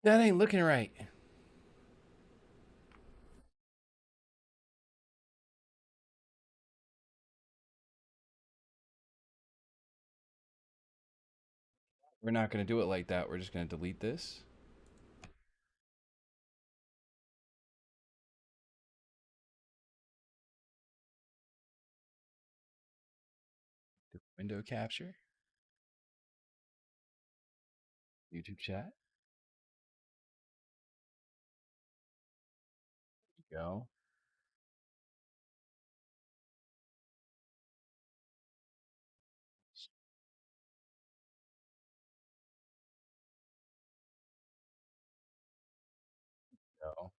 That ain't looking right. We're not going to do it like that. We're just going to delete this. Window capture. YouTube chat. Go. Go.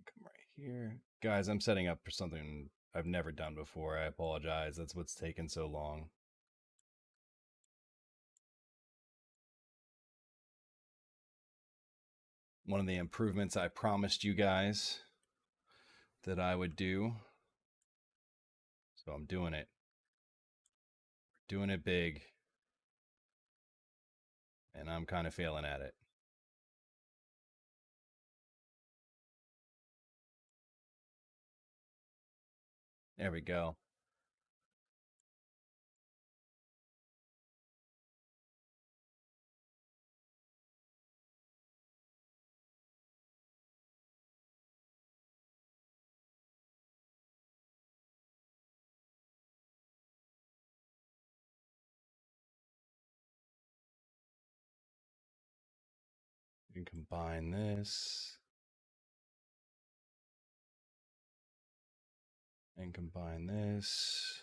Come right here. Guys, I'm setting up for something I've never done before. I apologize. That's what's taken so long. One of the improvements I promised you guys that I would do. So I'm doing it. Doing it big. And I'm kind of failing at it. There we go. You can combine this. And combine this.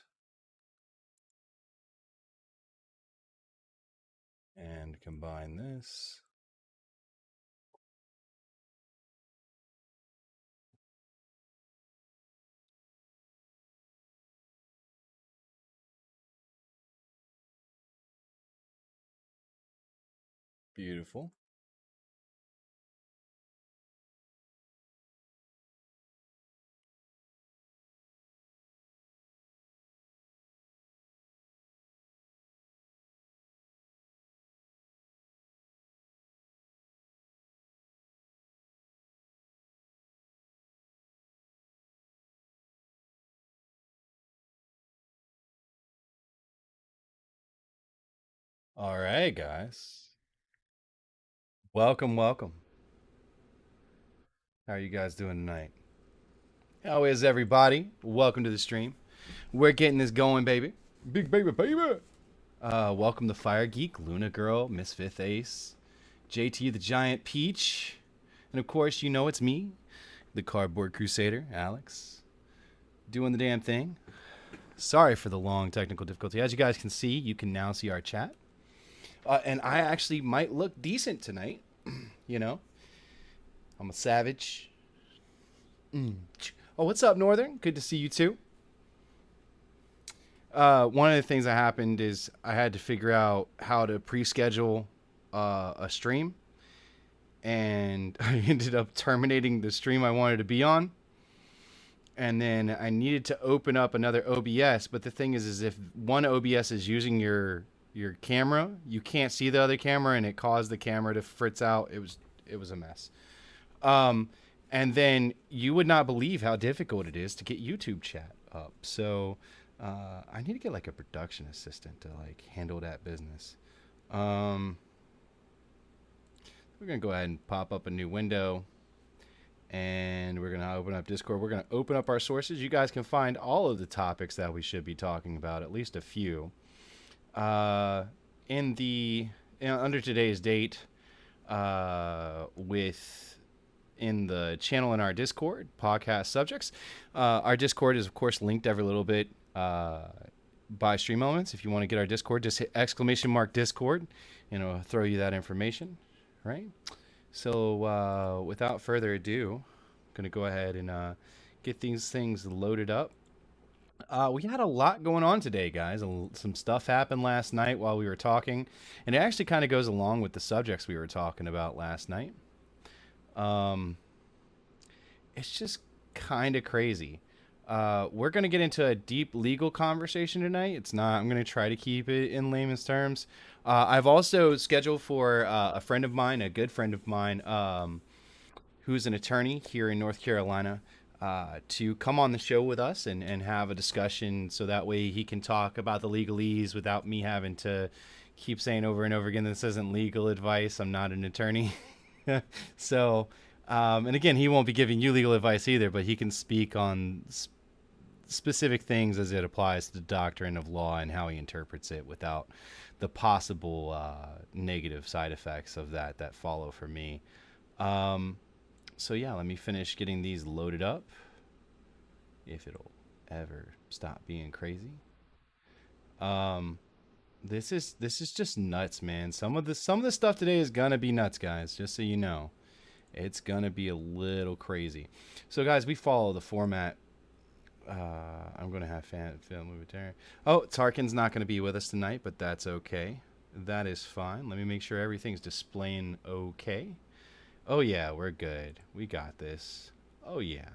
And combine this. Beautiful. All right, guys. Welcome, welcome. How are you guys doing tonight? How is everybody? Welcome to the stream. We're getting this going, baby. Big baby, baby. Welcome to Fire Geek, Luna Girl, Miss Fifth Ace, JT the Giant Peach, and of course, you know it's me, the Cardboard Crusader, Alex, doing the damn thing. Sorry for the long technical difficulty. As you guys can see, you can now see our chat. And I actually might look decent tonight. You know, I'm a savage. Oh, what's up, Northern? Good to see you too. One of the things that happened is I had to figure out how to pre-schedule a stream, and I ended up terminating the stream I wanted to be on. And then I needed to open up another OBS, but the thing is if one OBS is using your camera, you can't see the other camera, and it caused the camera to fritz out. It was a mess. And then you would not believe how difficult it is to get YouTube chat up. So I need to get like a production assistant to like handle that business. We're gonna go ahead and pop up a new window, and we're gonna open up Discord. We're gonna open up our sources. You guys can find all of the topics that we should be talking about, at least a few. In the under today's date, with in the channel in our Discord, podcast subjects. Our Discord is, of course, linked every little bit by Stream Elements. If you want to get our Discord, just hit !Discord, and it'll throw you that information, right? So without further ado, I'm going to go ahead and get these things loaded up. We had a lot going on today, guys. Some stuff happened last night while we were talking, and it actually kind of goes along with the subjects we were talking about last night. It's just kind of crazy. We're going to get into a deep legal conversation tonight. It's not, I'm going to try to keep it in layman's terms. I've also scheduled for a friend of mine, a good friend of mine, who's an attorney here in North Carolina, to come on the show with us and have a discussion, so that way he can talk about the legalese without me having to keep saying over and over again, this isn't legal advice. I'm not an attorney. So, and again, he won't be giving you legal advice either, but he can speak on specific things as it applies to the doctrine of law and how he interprets it without the possible negative side effects of that follow for me. So yeah, let me finish getting these loaded up, if it'll ever stop being crazy. This is just nuts, man. Some of the stuff today is gonna be nuts, guys. Just so you know, it's gonna be a little crazy. So, guys, we follow the format. I'm gonna have film movie. Oh, Tarkin's not gonna be with us tonight, but that's okay. That is fine. Let me make sure everything's displaying okay. Oh yeah, we're good. We got this. Oh yeah.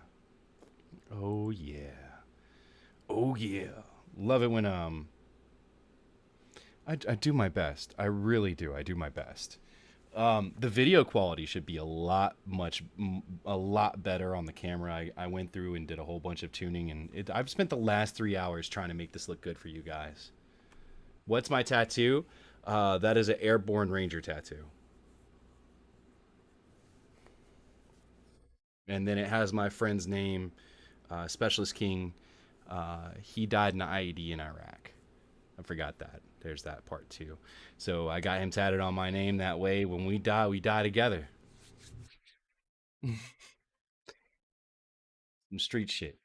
Oh yeah. Oh yeah. Love it when I do my best. I really do. I do my best. The video quality should be a lot better on the camera. I went through and did a whole bunch of tuning, and I've spent the last 3 hours trying to make this look good for you guys. What's my tattoo? That is an Airborne Ranger tattoo. And then it has my friend's name, Specialist King. He died in an IED in Iraq. I forgot that. There's that part too. So I got him tatted on my name. That way, when we die together. Some street shit.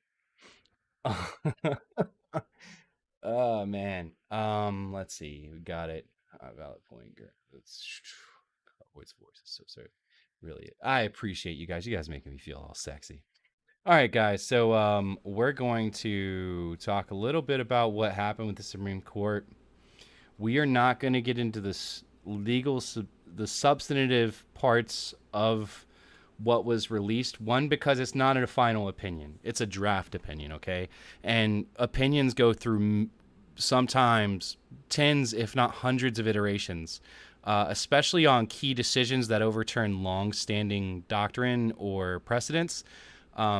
Oh man. Let's see. We got it. Valid point. Cowboy's voice is so sorry. Really, I appreciate you guys. You guys making me feel all sexy. All right, guys. So we're going to talk a little bit about what happened with the Supreme Court. We are not going to get into this the substantive parts of what was released. One, because it's not a final opinion. It's a draft opinion, okay? And opinions go through sometimes tens, if not hundreds of iterations, especially on key decisions that overturn long-standing doctrine or precedents.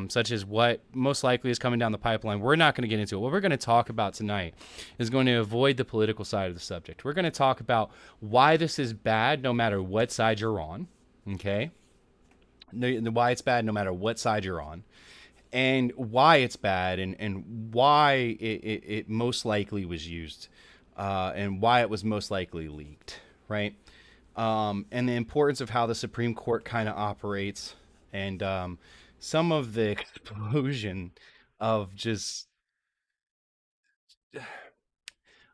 Such as what most likely is coming down the pipeline. We're not going to get into it. What we're going to talk about tonight is going to avoid the political side of the subject. We're going to talk about why this is bad no matter what side you're on, okay? Why it's bad no matter what side you're on, and why it's bad, and why it most likely was used, and why it was most likely leaked, right? And the importance of how the Supreme Court kind of operates, and some of the explosion of just...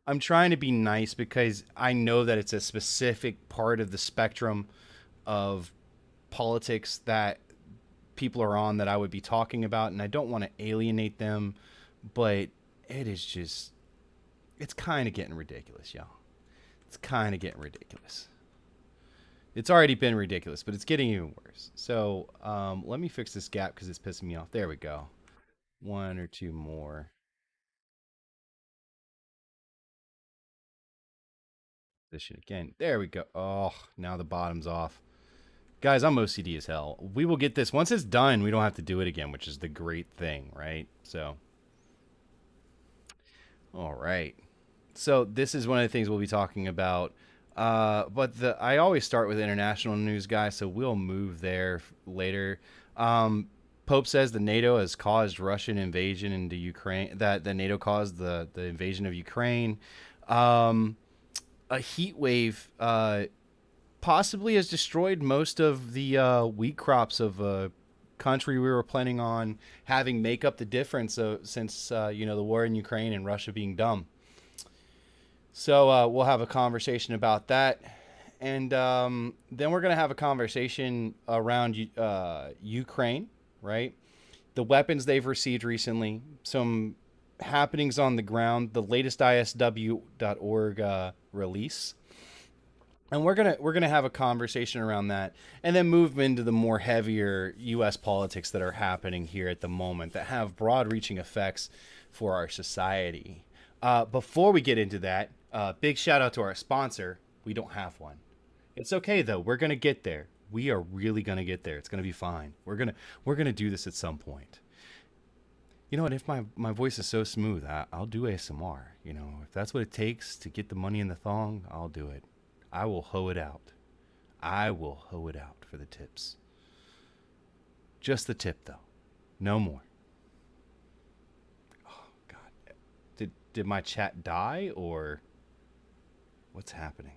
I'm trying to be nice because I know that it's a specific part of the spectrum of politics that people are on that I would be talking about, and I don't want to alienate them, but it is just... it's kind of getting ridiculous, y'all. It's kind of getting ridiculous. It's already been ridiculous, but it's getting even worse. So let me fix this gap because it's pissing me off. There we go. One or two more. Position again. There we go. Oh, now the bottom's off. Guys, I'm OCD as hell. We will get this. Once it's done, we don't have to do it again, which is the great thing, right? So, all right. So this is one of the things we'll be talking about. But I always start with international news, guys, so we'll move there later. Pope says the NATO has caused Russian invasion into Ukraine, that the NATO caused the invasion of Ukraine. A heat wave possibly has destroyed most of the wheat crops of country we were planning on having make up the difference since the war in Ukraine and Russia being dumb. So we'll have a conversation about that, and then we're gonna have a conversation around Ukraine, right? The weapons they've received recently, some happenings on the ground, the latest ISW.org release, and we're gonna have a conversation around that, and then move into the more heavier U.S. politics that are happening here at the moment that have broad-reaching effects for our society. Before we get into that, big shout out to our sponsor. We don't have one. It's okay though. We're gonna get there. We are really gonna get there. It's gonna be fine. We're gonna do this at some point. You know what? If my voice is so smooth, I'll do ASMR. If that's what it takes to get the money in the thong, I'll do it. I will hoe it out. I will hoe it out for the tips. Just the tip, though. No more. Oh, God. Did my chat die, or what's happening?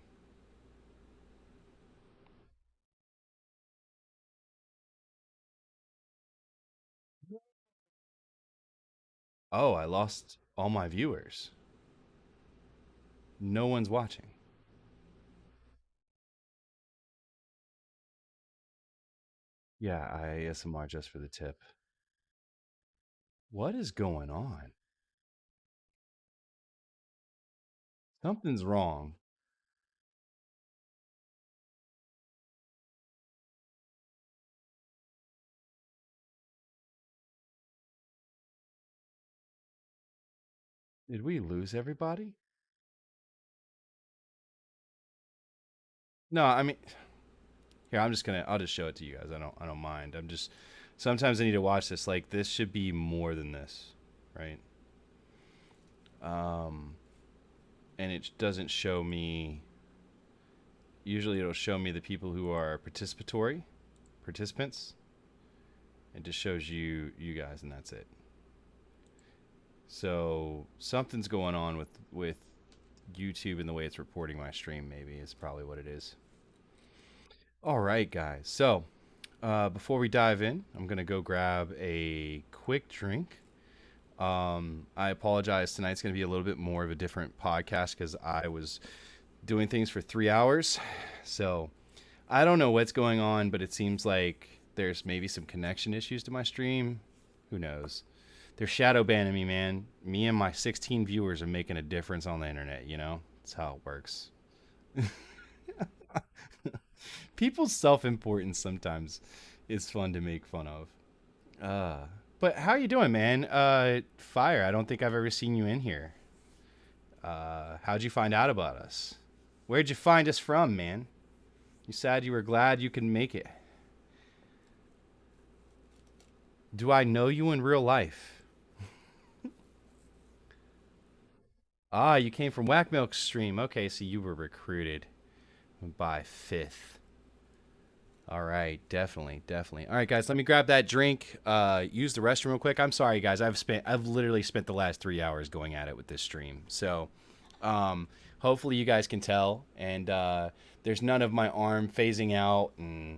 Oh, I lost all my viewers. No one's watching. Yeah, I ASMR just for the tip. What is going on? Something's wrong. Did we lose everybody? No, I mean, here, I'll just show it to you guys. I don't mind. Sometimes I need to watch this. Like, this should be more than this, right? Um, and it doesn't show me. Usually, it'll show me the people who are participatory, participants. It just shows you guys, and that's it. So something's going on with YouTube and the way it's reporting my stream. Maybe is probably what it is. All right, guys. So before we dive in, I'm gonna go grab a quick drink. I apologize. Tonight's going to be a little bit more of a different podcast because I was doing things for 3 hours. So I don't know what's going on, but it seems like there's maybe some connection issues to my stream. Who knows? They're shadow banning me, man. Me and my 16 viewers are making a difference on the internet, you know? That's how it works. People's self importance sometimes is fun to make fun of. Uh, but how you doing, man? Fire. I don't think I've ever seen you in here. How'd you find out about us? Where'd you find us from, man? You said you were glad you could make it. Do I know you in real life? Ah, you came from Whack Milk's stream. Okay, so you were recruited by Fifth. All right, definitely, definitely. All right, guys, let me grab that drink. Use the restroom real quick. I'm sorry, guys. I've literally spent the last 3 hours going at it with this stream. So, hopefully, you guys can tell. And there's none of my arm phasing out, and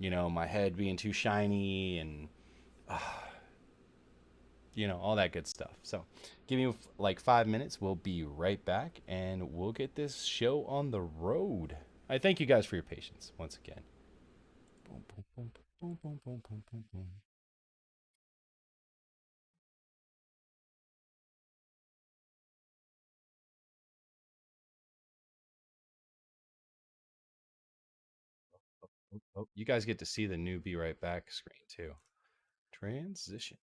my head being too shiny, and all that good stuff. So, give me like 5 minutes. We'll be right back, and we'll get this show on the road. I thank you guys for your patience once again. Boom, boom, boom, boom, boom, boom, boom, boom, boom. Oh, you guys get to see the new Be Right Back screen too. Transition.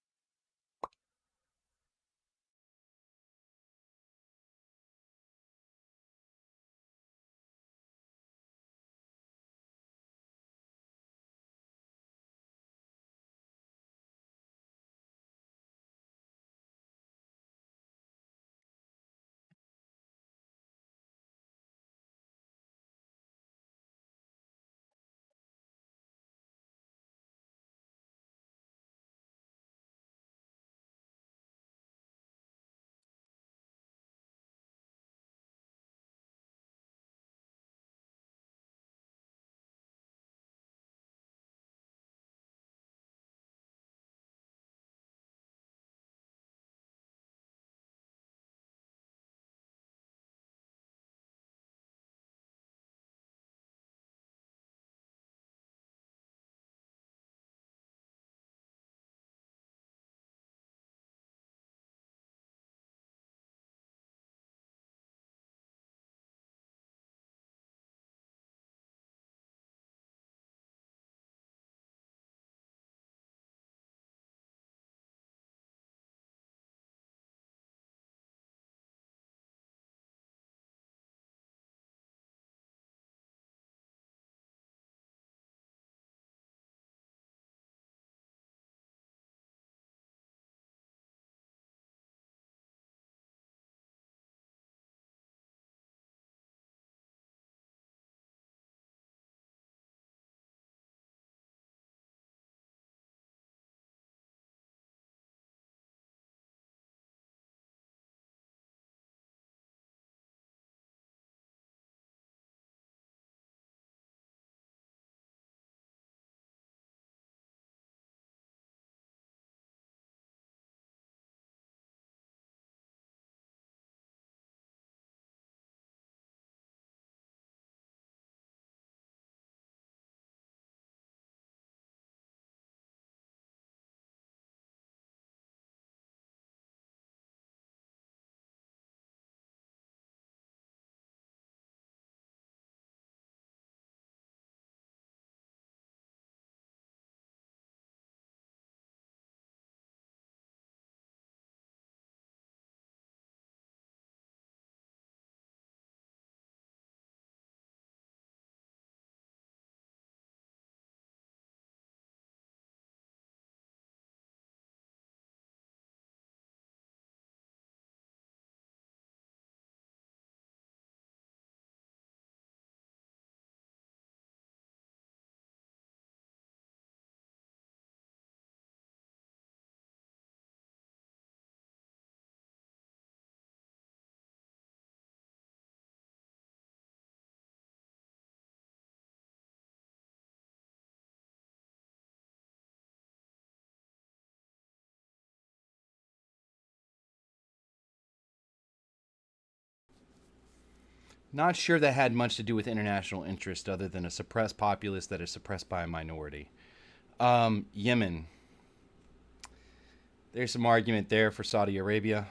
Not sure that had much to do with international interest other than a suppressed populace that is suppressed by a minority. Yemen. There's some argument there for Saudi Arabia.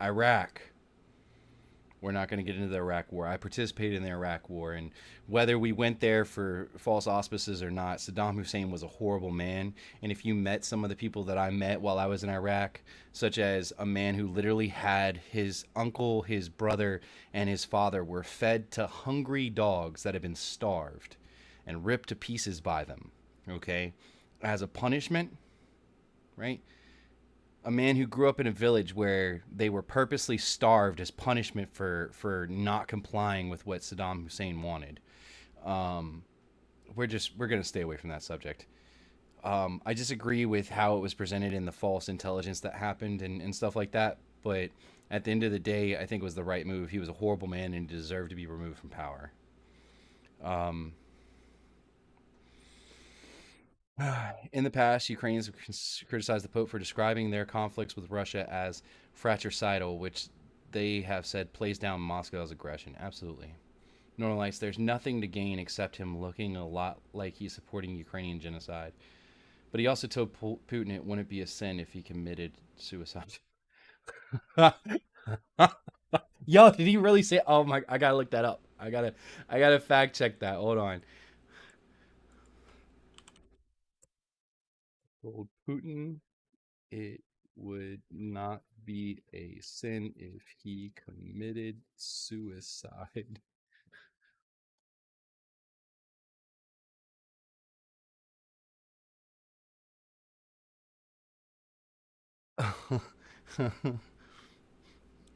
Iraq. We're not going to get into the Iraq War. I participated in the Iraq War, and whether we went there for false auspices or not, Saddam Hussein was a horrible man. And if you met some of the people that I met while I was in Iraq, such as a man who literally had his uncle, his brother, and his father were fed to hungry dogs that had been starved and ripped to pieces by them, okay, as a punishment, right? A man who grew up in a village where they were purposely starved as punishment for not complying with what Saddam Hussein wanted. Um, we're gonna stay away from that subject. I disagree with how it was presented in the false intelligence that happened and stuff like that. But at the end of the day, I think it was the right move. He was a horrible man and deserved to be removed from power. Um, In the past, Ukrainians have criticized the Pope for describing their conflicts with Russia as fratricidal, which they have said plays down Moscow's aggression. Absolutely. Northern Lights, there's nothing to gain except him looking a lot like he's supporting Ukrainian genocide. But he also told Putin it wouldn't be a sin if he committed suicide. Yo, did he really say? Oh my! I gotta look that up. I gotta fact check that. Hold on. Told Putin it would not be a sin if he committed suicide.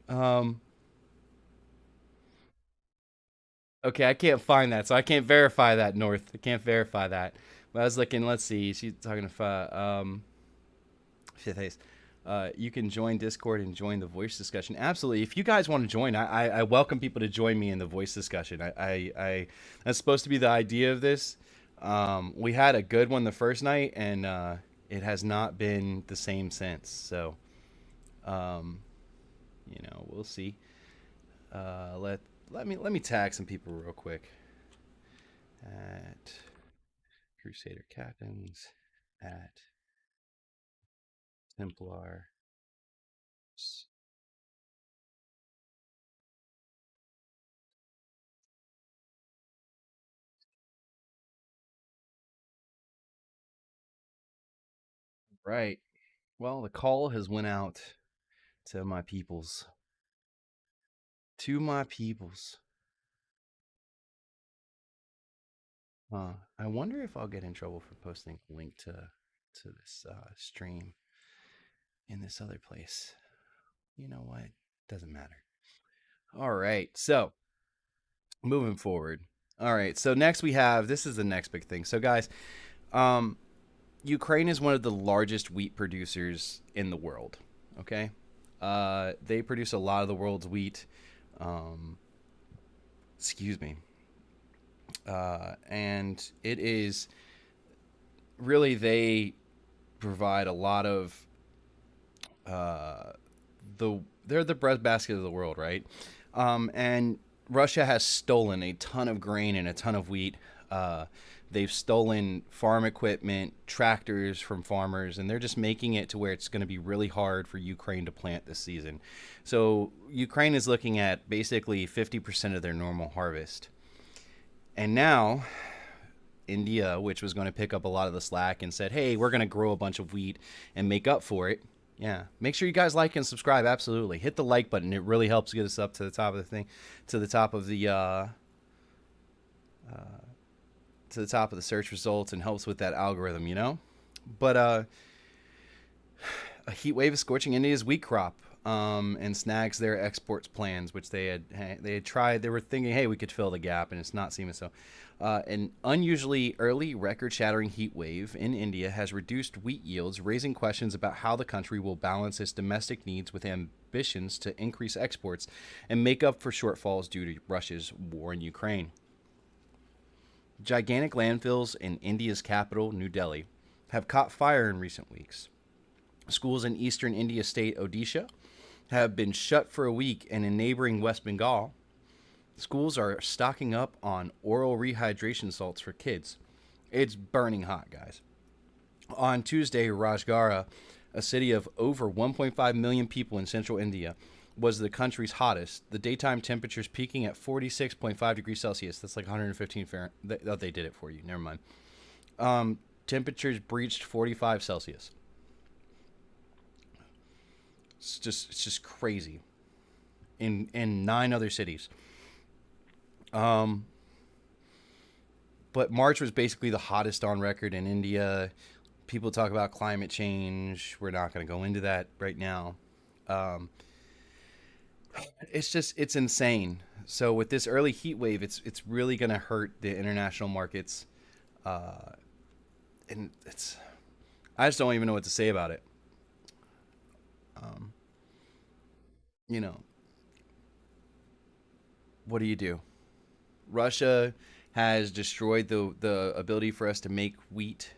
um. Okay, I can't find that, so I can't verify that. North, I can't verify that. But I was looking. Let's see. She's talking about fifth ace. You can join Discord and join the voice discussion. Absolutely. If you guys want to join, I welcome people to join me in the voice discussion. That's supposed to be the idea of this. We had a good one the first night, and it has not been the same since. So, um, we'll see. Let me tag some people real quick. At Crusader Captains, at Templar. Right. Well, the call has went out to my peoples. To my peoples. I wonder if I'll get in trouble for posting a link to this stream in this other place. You know what? Doesn't matter. All right. So moving forward. All right. So next we have, this is the next big thing. So guys, um, Ukraine is one of the largest wheat producers in the world. Okay. They produce a lot of the world's wheat. Um, excuse me. And it is really, they provide a lot of they're the breadbasket of the world, right? And Russia has stolen a ton of grain and a ton of wheat. They've stolen farm equipment, tractors from farmers, and they're just making it to where it's going to be really hard for Ukraine to plant this season. So Ukraine is looking at basically 50% of their normal harvest. And now India, which was going to pick up a lot of the slack and said, hey, we're going to grow a bunch of wheat and make up for it. Yeah. Make sure you guys like and subscribe. Absolutely. Hit the like button. It really helps get us up to the top of the thing, to the top of the search results, and helps with that algorithm. But a heat wave is scorching India's wheat crop, and snags their exports plans, which they had tried. They were thinking, hey, we could fill the gap, and it's not seeming so. An unusually early record-shattering heat wave in India has reduced wheat yields, raising questions about how the country will balance its domestic needs with ambitions to increase exports and make up for shortfalls due to Russia's war in Ukraine. Gigantic landfills in India's capital, New Delhi, have caught fire in recent weeks. Schools in eastern India state Odisha have been shut for a week, and in neighboring West Bengal, Schools are stocking up on oral rehydration salts for kids. It's burning hot, guys. On Tuesday, Rajgara, a city of over 1.5 million people in central India, was the country's hottest. The daytime temperatures peaking at 46.5 degrees Celsius. That's like 115 Fahrenheit. They did it for you. Never mind. Temperatures breached 45 Celsius. It's just crazy. In 9 other cities. Um, but March was basically the hottest on record in India. People talk about climate change. We're not going to go into that right now. Um, it's insane. So with this early heat wave, it's really going to hurt the international markets, uh, and it's I just don't even know what to say about it. Um, you know, what do you do? Russia has destroyed the ability for us to make wheat.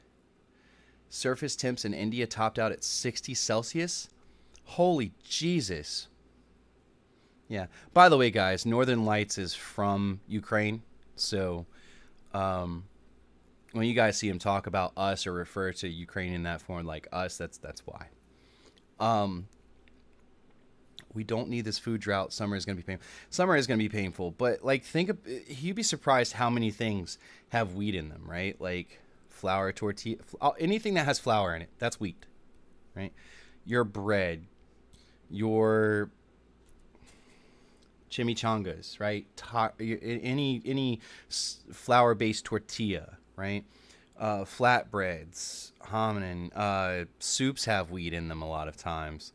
Surface temps in India topped out at 60 Celsius. Holy Jesus. Yeah. By the way, guys, Northern Lights is from Ukraine. So um, when you guys see him talk about us or refer to Ukraine in that form like us, that's why. Um, we don't need this food drought. Summer is going to be painful. Summer is going to be painful, but like think of you'd be surprised how many things have wheat in them, right? Like flour, tortilla, anything that has flour in it, that's wheat, right? Your bread, your chimichangas, right? Any flour based tortilla, right? Flatbreads, hominin, soups have wheat in them a lot of times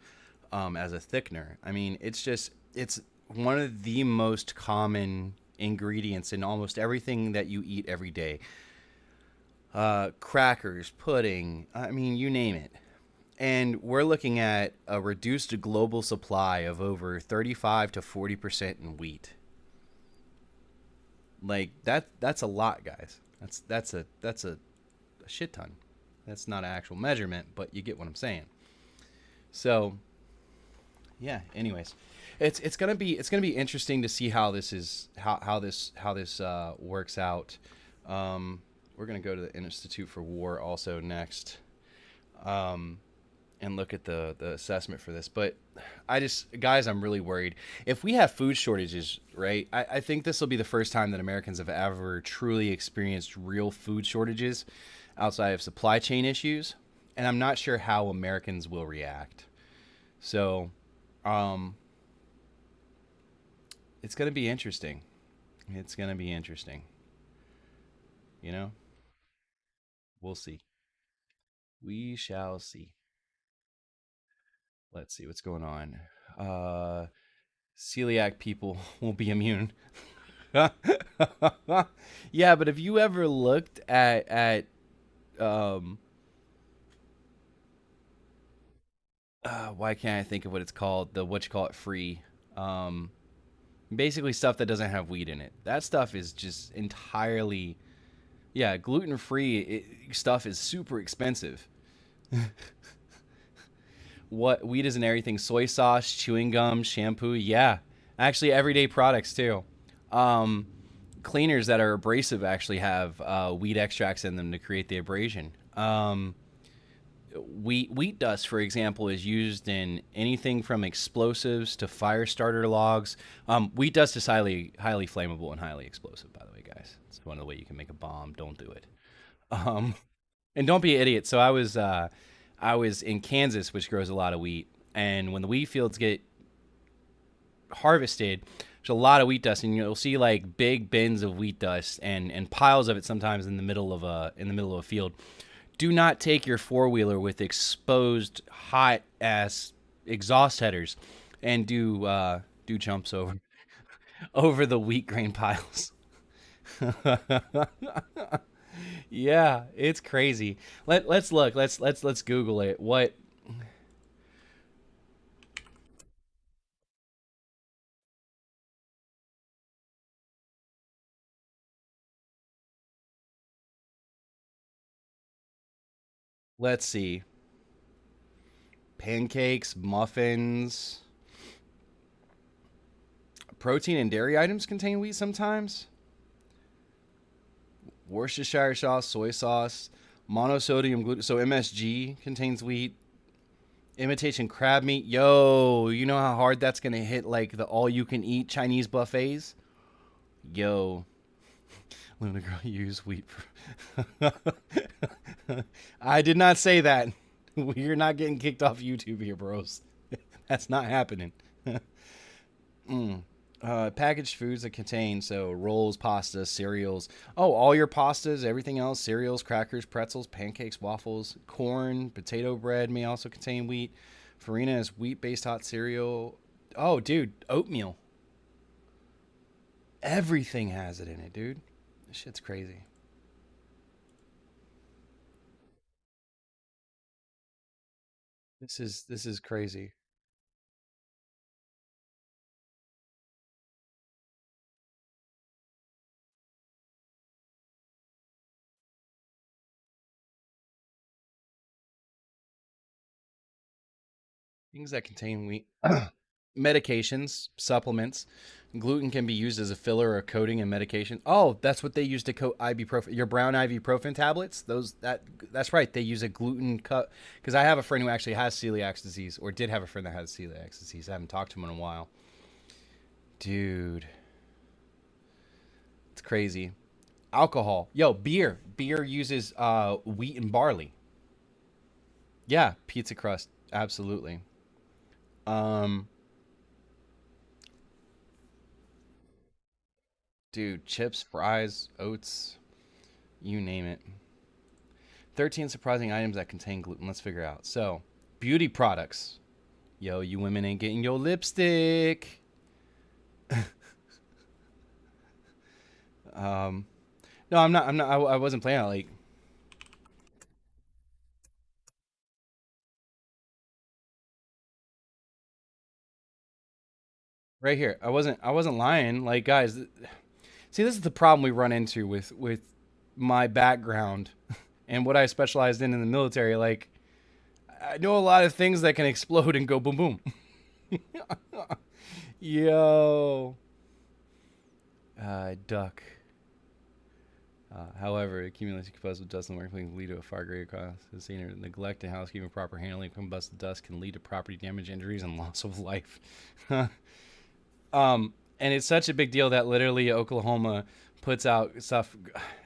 as a thickener. I mean, it's one of the most common ingredients in almost everything that you eat every day. Crackers, pudding, I mean, you name it. And we're looking at a reduced global supply of over 35 to 40% in wheat. Like that's a lot, guys. That's a shit ton. That's not an actual measurement, but you get what I'm saying. So, yeah, anyways, it's gonna be interesting to see how this is how this works out. We're gonna go to the Institute for War also next. Um, and look at the assessment for this. But guys, I'm really worried. If we have food shortages, right, I think this will be the first time that Americans have ever truly experienced real food shortages outside of supply chain issues. And I'm not sure how Americans will react. So, um, it's going to be interesting. It's going to be interesting. You know, we'll see. We shall see. Let's see what's going on. Uh, Celiac people won't be immune. Yeah, but have you ever looked at um why can't I think of what it's called? The what you call it free. Um Basically stuff that doesn't have wheat in it. That stuff is just entirely yeah, gluten free stuff is super expensive. What wheat is in everything? Soy sauce, chewing gum, shampoo. Yeah, actually everyday products too. Um, Cleaners that are abrasive actually have wheat extracts in them to create the abrasion. Wheat dust, for example, is used in anything from explosives to fire starter logs. Wheat dust is highly flammable and highly explosive. By the way, guys, it's one of the way you can make a bomb. Don't do it. Um, and don't be an idiot. So I was in Kansas, which grows a lot of wheat, and when the wheat fields get harvested, there's a lot of wheat dust, and you'll see like big bins of wheat dust and piles of it sometimes in the middle of a field. Do not take your four wheeler with exposed hot ass exhaust headers and do jumps over the wheat grain piles. Yeah, it's crazy. Let's look. Let's Google it. What? Let's see. Pancakes, muffins, protein and dairy items contain wheat sometimes. Worcestershire sauce, soy sauce, monosodium gluten. So MSG contains wheat. Imitation crab meat. Yo, you know how hard that's gonna hit like the all-you-can-eat Chinese buffets? Yo, Luna girl, use wheat. I did not say that. We're not getting kicked off YouTube here, bros. That's not happening. Packaged foods that contain so rolls, pastas, cereals. Oh, all your pastas, everything else, cereals, crackers, pretzels, pancakes, waffles, corn, potato bread may also contain wheat. Farina is wheat-based hot cereal. Oh, dude, oatmeal. Everything has it in it, dude. This shit's crazy. This is crazy. Things that contain wheat. Medications, supplements. Gluten can be used as a filler or a coating in medication. Oh, that's what they use to coat ibuprofen. Your brown ibuprofen tablets. That's right. They use a gluten cut because I have a friend who actually has celiac disease, or did have a friend that has celiac disease. I haven't talked to him in a while. Dude, it's crazy. Alcohol. Yo, beer. Beer uses wheat and barley. Yeah, pizza crust. Absolutely. Um, dude, chips, fries, oats, you name it. 13 surprising items that contain gluten. Let's figure out. So, beauty products. Yo, you women ain't getting your lipstick. Um, no, I'm not. I'm not. I wasn't playing out like right here. I wasn't lying. Like, guys, see, this is the problem we run into with my background and what I specialized in the military. Like, I know a lot of things that can explode and go boom boom. Yo, duck. However, accumulation composed with dust and work can lead to a far greater cost. As seen, neglect and housekeeping, proper handling of combusted dust can lead to property damage, injuries, and loss of life. And it's such a big deal that literally Oklahoma puts out stuff.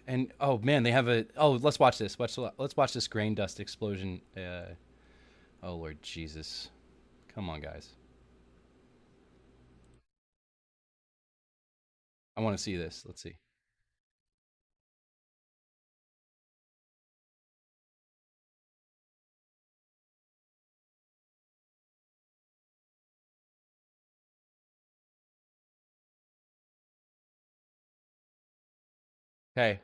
And oh man, they have a. Oh, let's watch this. Let's watch this grain dust explosion. Oh Lord Jesus, come on, guys. I want to see this. Let's see. Okay,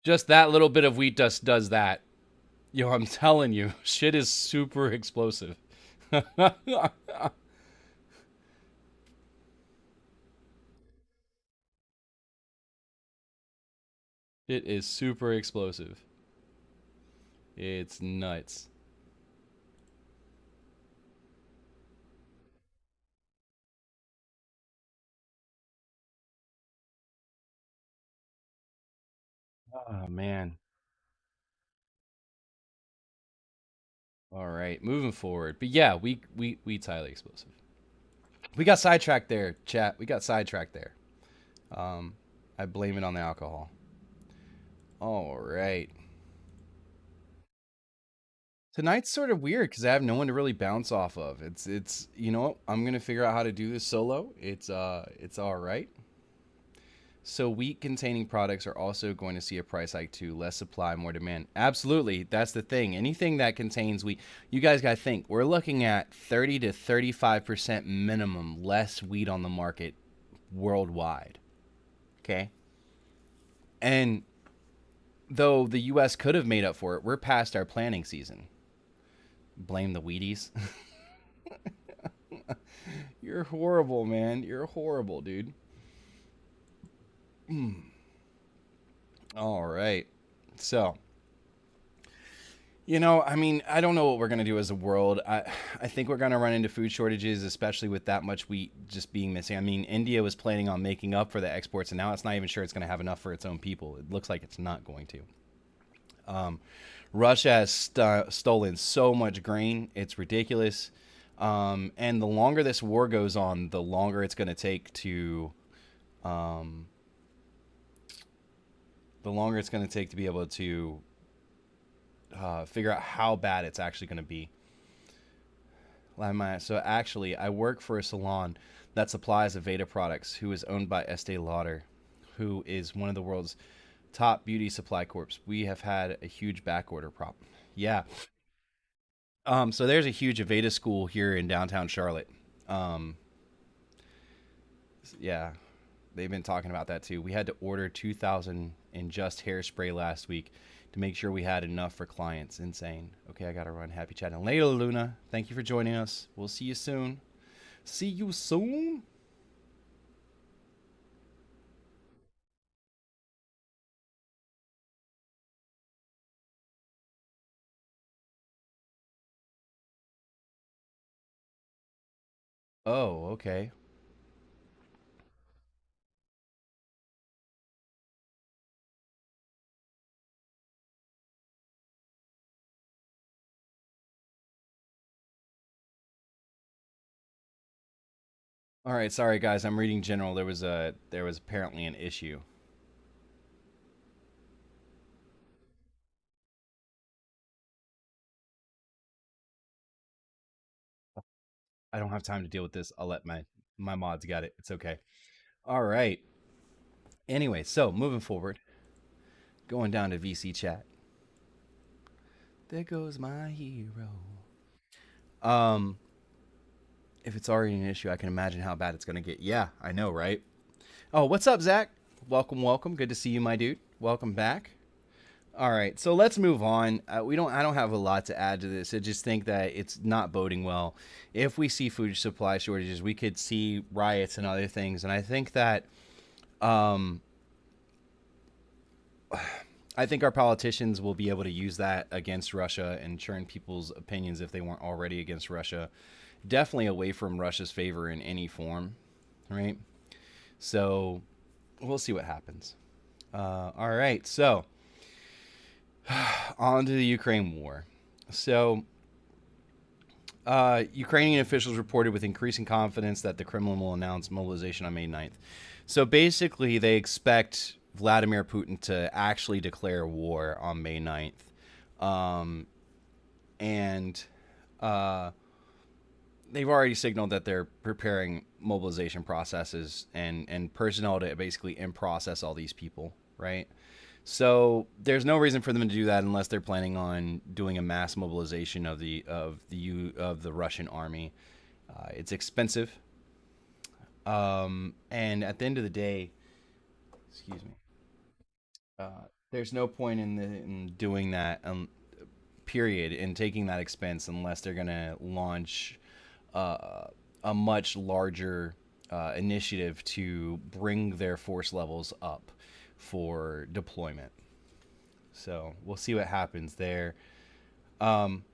just that little bit of wheat dust does that. Yo, I'm telling you, shit is super explosive. It is super explosive. It's nuts. Oh man. All right, moving forward. But yeah, we highly explosive. We got sidetracked there, chat. We got sidetracked there. Um, I blame it on the alcohol. All right. Tonight's sort of weird because I have no one to really bounce off of. It's you know what? I'm gonna figure out how to do this solo. It's all right. So wheat containing products are also going to see a price hike too. Less supply, more demand. Absolutely, that's the thing. Anything that contains wheat, you guys got to think. We're looking at 30 to 35% minimum less wheat on the market worldwide. Okay, and though the U.S. could have made up for it, we're past our planting season. Blame the Wheaties. You're horrible, man. You're horrible, dude. All right. So, I mean, I don't know what we're gonna do as a world. I think we're gonna run into food shortages, especially with that much wheat just being missing. I mean, India was planning on making up for the exports, and now it's not even sure it's gonna have enough for its own people. It looks like it's not going to. Um, Russia has stolen so much grain; it's ridiculous. And the longer this war goes on, the longer it's gonna take um, be able to figure out how bad it's actually going to be. So actually, I work for a salon that supplies Aveda products, who is owned by Estee Lauder, who is one of the world's top beauty supply corps. We have had a huge backorder problem. Yeah. So there's a huge Aveda school here in downtown Charlotte. Um, yeah, they've been talking about that too. We had to order 2,000 in just hairspray last week to make sure we had enough for clients. Insane. Okay, I gotta run. Happy chatting later, Luna. Thank you for joining us. We'll see you soon. See you soon. Oh, okay. All right, sorry guys. I'm reading general. There was apparently an issue. I don't have time to deal with this. I'll let my mods get it. It's okay. All right. Anyway, so moving forward, going down to VC chat. There goes my hero. Um, if it's already an issue, I can imagine how bad it's gonna get. Yeah, I know, right? Oh, what's up, Zach? Welcome, welcome. Good to see you, my dude. Welcome back. All right, so let's move on. We don't. I don't have a lot to add to this. I just think that it's not boding well. If we see food supply shortages, we could see riots and other things. And um, I think our politicians will be able to use that against Russia and churn people's opinions if they weren't already against Russia. Definitely away from Russia's favor in any form, right? So we'll see what happens. All right, so on to the Ukraine war. So, Ukrainian officials reported with increasing confidence that the Kremlin will announce mobilization on May 9th. So basically, they expect Vladimir Putin to actually declare war on May 9th. Um, and uh, they've already signaled that they're preparing mobilization processes and personnel to basically in process all these people, right? So there's no reason for them to do that unless they're planning on doing a mass mobilization of the Russian army. It's expensive, and at the end of the day, excuse me, there's no point in doing that. Period, in taking that expense unless they're gonna launch uh, a much larger initiative to bring their force levels up for deployment. So we'll see what happens there. Um,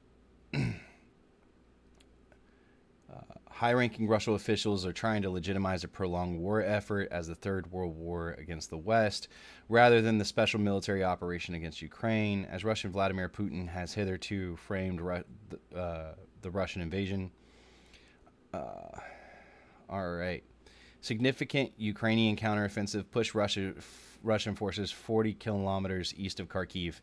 High-ranking Russian officials are trying to legitimize a prolonged war effort as the Third World War against the West, rather than the special military operation against Ukraine, as Russian Vladimir Putin has hitherto framed the Russian invasion. Uh, all right. Significant Ukrainian counteroffensive pushed Russian forces 40 kilometers east of Kharkiv.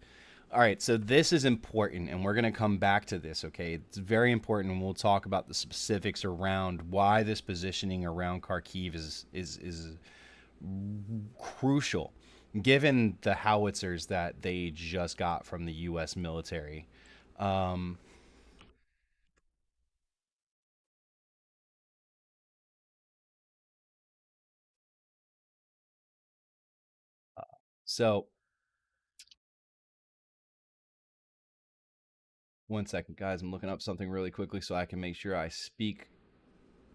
All right, so this is important, and we're going to come back to this, okay? It's very important, and we'll talk about the specifics around why this positioning around Kharkiv is crucial, given the howitzers that they just got from the U.S. military. Um, so, one second, guys. I'm looking up something really quickly so I can make sure I speak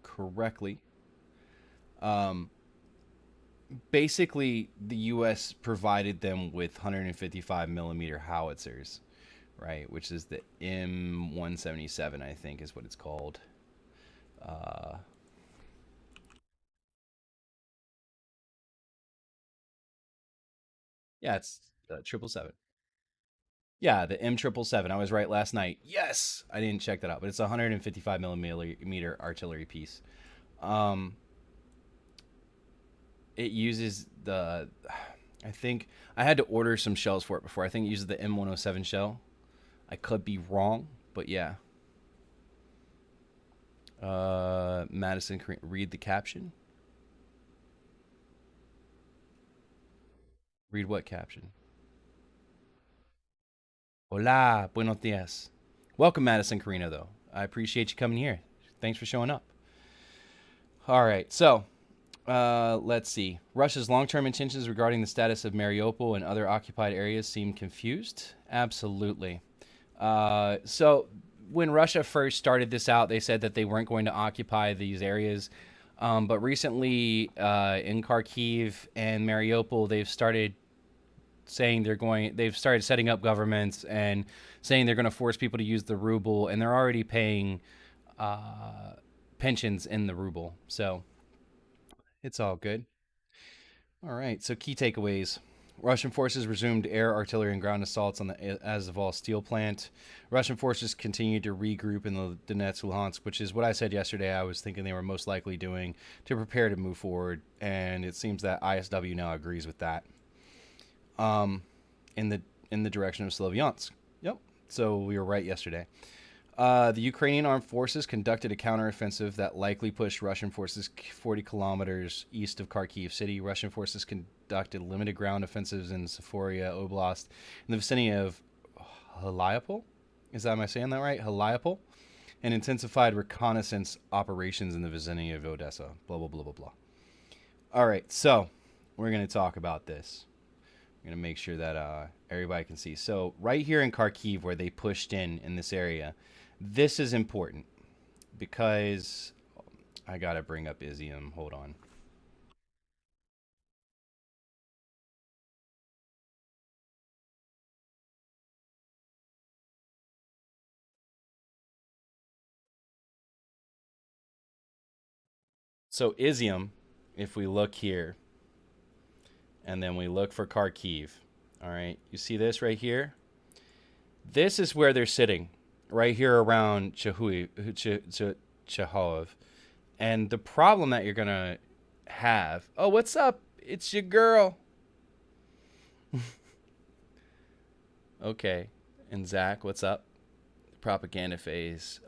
correctly. Um, Basically, the U.S. provided them with 155 millimeter howitzers, right? Which is the M177, I think, is what it's called. Uh, yeah, it's 777. Yeah, the M777. I was right last night. Yes, I didn't check that out, but it's a 155 millimeter artillery piece. Um, it uses the. I think I had to order some shells for it before. I think it uses the M107 shell. I could be wrong, but yeah. Madison, read the caption. Read what caption? Hola, buenos dias. Welcome, Madison Carino, though. I appreciate you coming here. Thanks for showing up. All right, so let's see. Russia's long-term intentions regarding the status of Mariupol and other occupied areas seem confused. Absolutely. So when Russia first started this out, they said that they weren't going to occupy these areas. But recently, in Kharkiv and Mariupol, they've started saying they've started setting up governments and saying they're going to force people to use the ruble, and they're already paying pensions in the ruble. So it's all good. All right. So key takeaways. Russian forces resumed air, artillery, and ground assaults on the Azovstal steel plant. Russian forces continued to regroup in the Donetsk, Luhansk, which is what I said yesterday I was thinking they were most likely doing to prepare to move forward. And it seems that ISW now agrees with that. In the direction of Slovyansk. Yep. So we were right yesterday. The Ukrainian armed forces conducted a counteroffensive that likely pushed Russian forces 40 kilometers east of Kharkiv city. Russian forces conducted limited ground offensives in Zaporizhia Oblast in the vicinity of Heliopol. Am I saying that right? Heliopol. And intensified reconnaissance operations in the vicinity of Odessa. Blah, blah, blah, blah, blah. All right, so we're going to talk about this. I'm going to make sure that everybody can see. So right here in Kharkiv, where they pushed in this area, this is important because I got to bring up Izium. Hold on. So Izium, if we look here, and then we look for Kharkiv, all right, you see this right here? This is where they're sitting, right here around Chehov. And the problem that you're going to have... Oh, what's up? It's your girl. Okay. And Zach, what's up? Propaganda phase.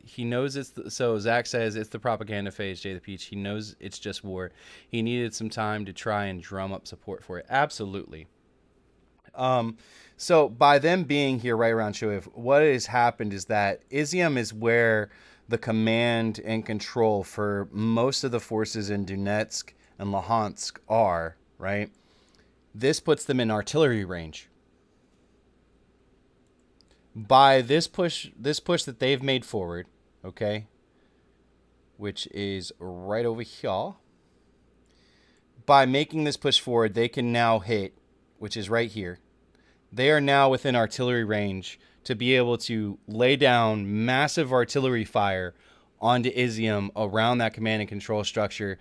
He knows so Zach says it's the propaganda phase, Jay the Peach. He knows it's just war. He needed some time to try and drum up support for it. Absolutely. So by them being here right around Shoev, what has happened is that Izium is where the command and control for most of the forces in Donetsk and Luhansk are, right? This puts them in artillery range. By this push that they've made forward, okay, which is right over here, by making this push forward, they can now hit, which is right here. They are now within artillery range to be able to lay down massive artillery fire onto Izium around that command and control structure.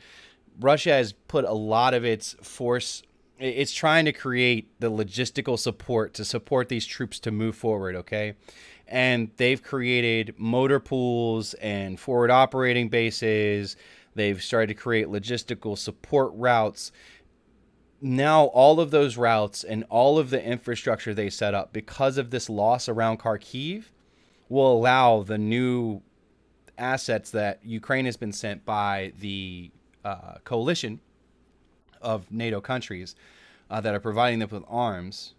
Russia has put a lot of its force. It's trying to create the logistical support to support these troops to move forward, okay? And they've created motor pools and forward operating bases. They've started to create logistical support routes. Now all of those routes and all of the infrastructure they set up because of this loss around Kharkiv will allow the new assets that Ukraine has been sent by the coalition of NATO countries that are providing them with arms,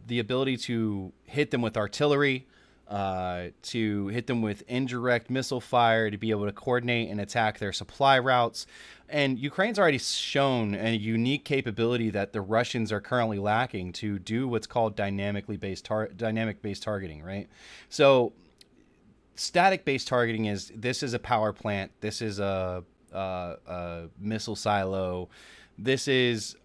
the ability to hit them with artillery, to hit them with indirect missile fire, to be able to coordinate and attack their supply routes. And Ukraine's already shown a unique capability that the Russians are currently lacking to do what's called dynamic based targeting, right? So static based targeting is this is a power plant, this is a missile silo, this is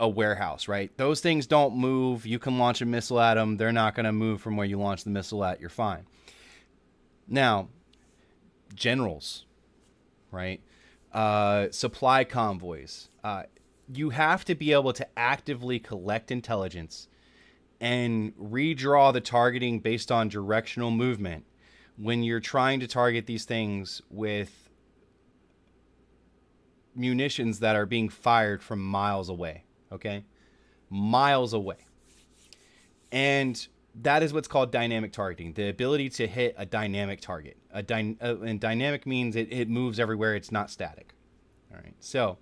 a warehouse, right? Those things don't move. You can launch a missile at them. They're not going to move from where you launch the missile at. You're fine. Now, generals, right? Supply convoys. You have to be able to actively collect intelligence and redraw the targeting based on directional movement when you're trying to target these things with munitions that are being fired from miles away. Okay? Miles away. And that is what's called dynamic targeting, the ability to hit a dynamic target. And dynamic means it moves everywhere. It's not static. All right. So,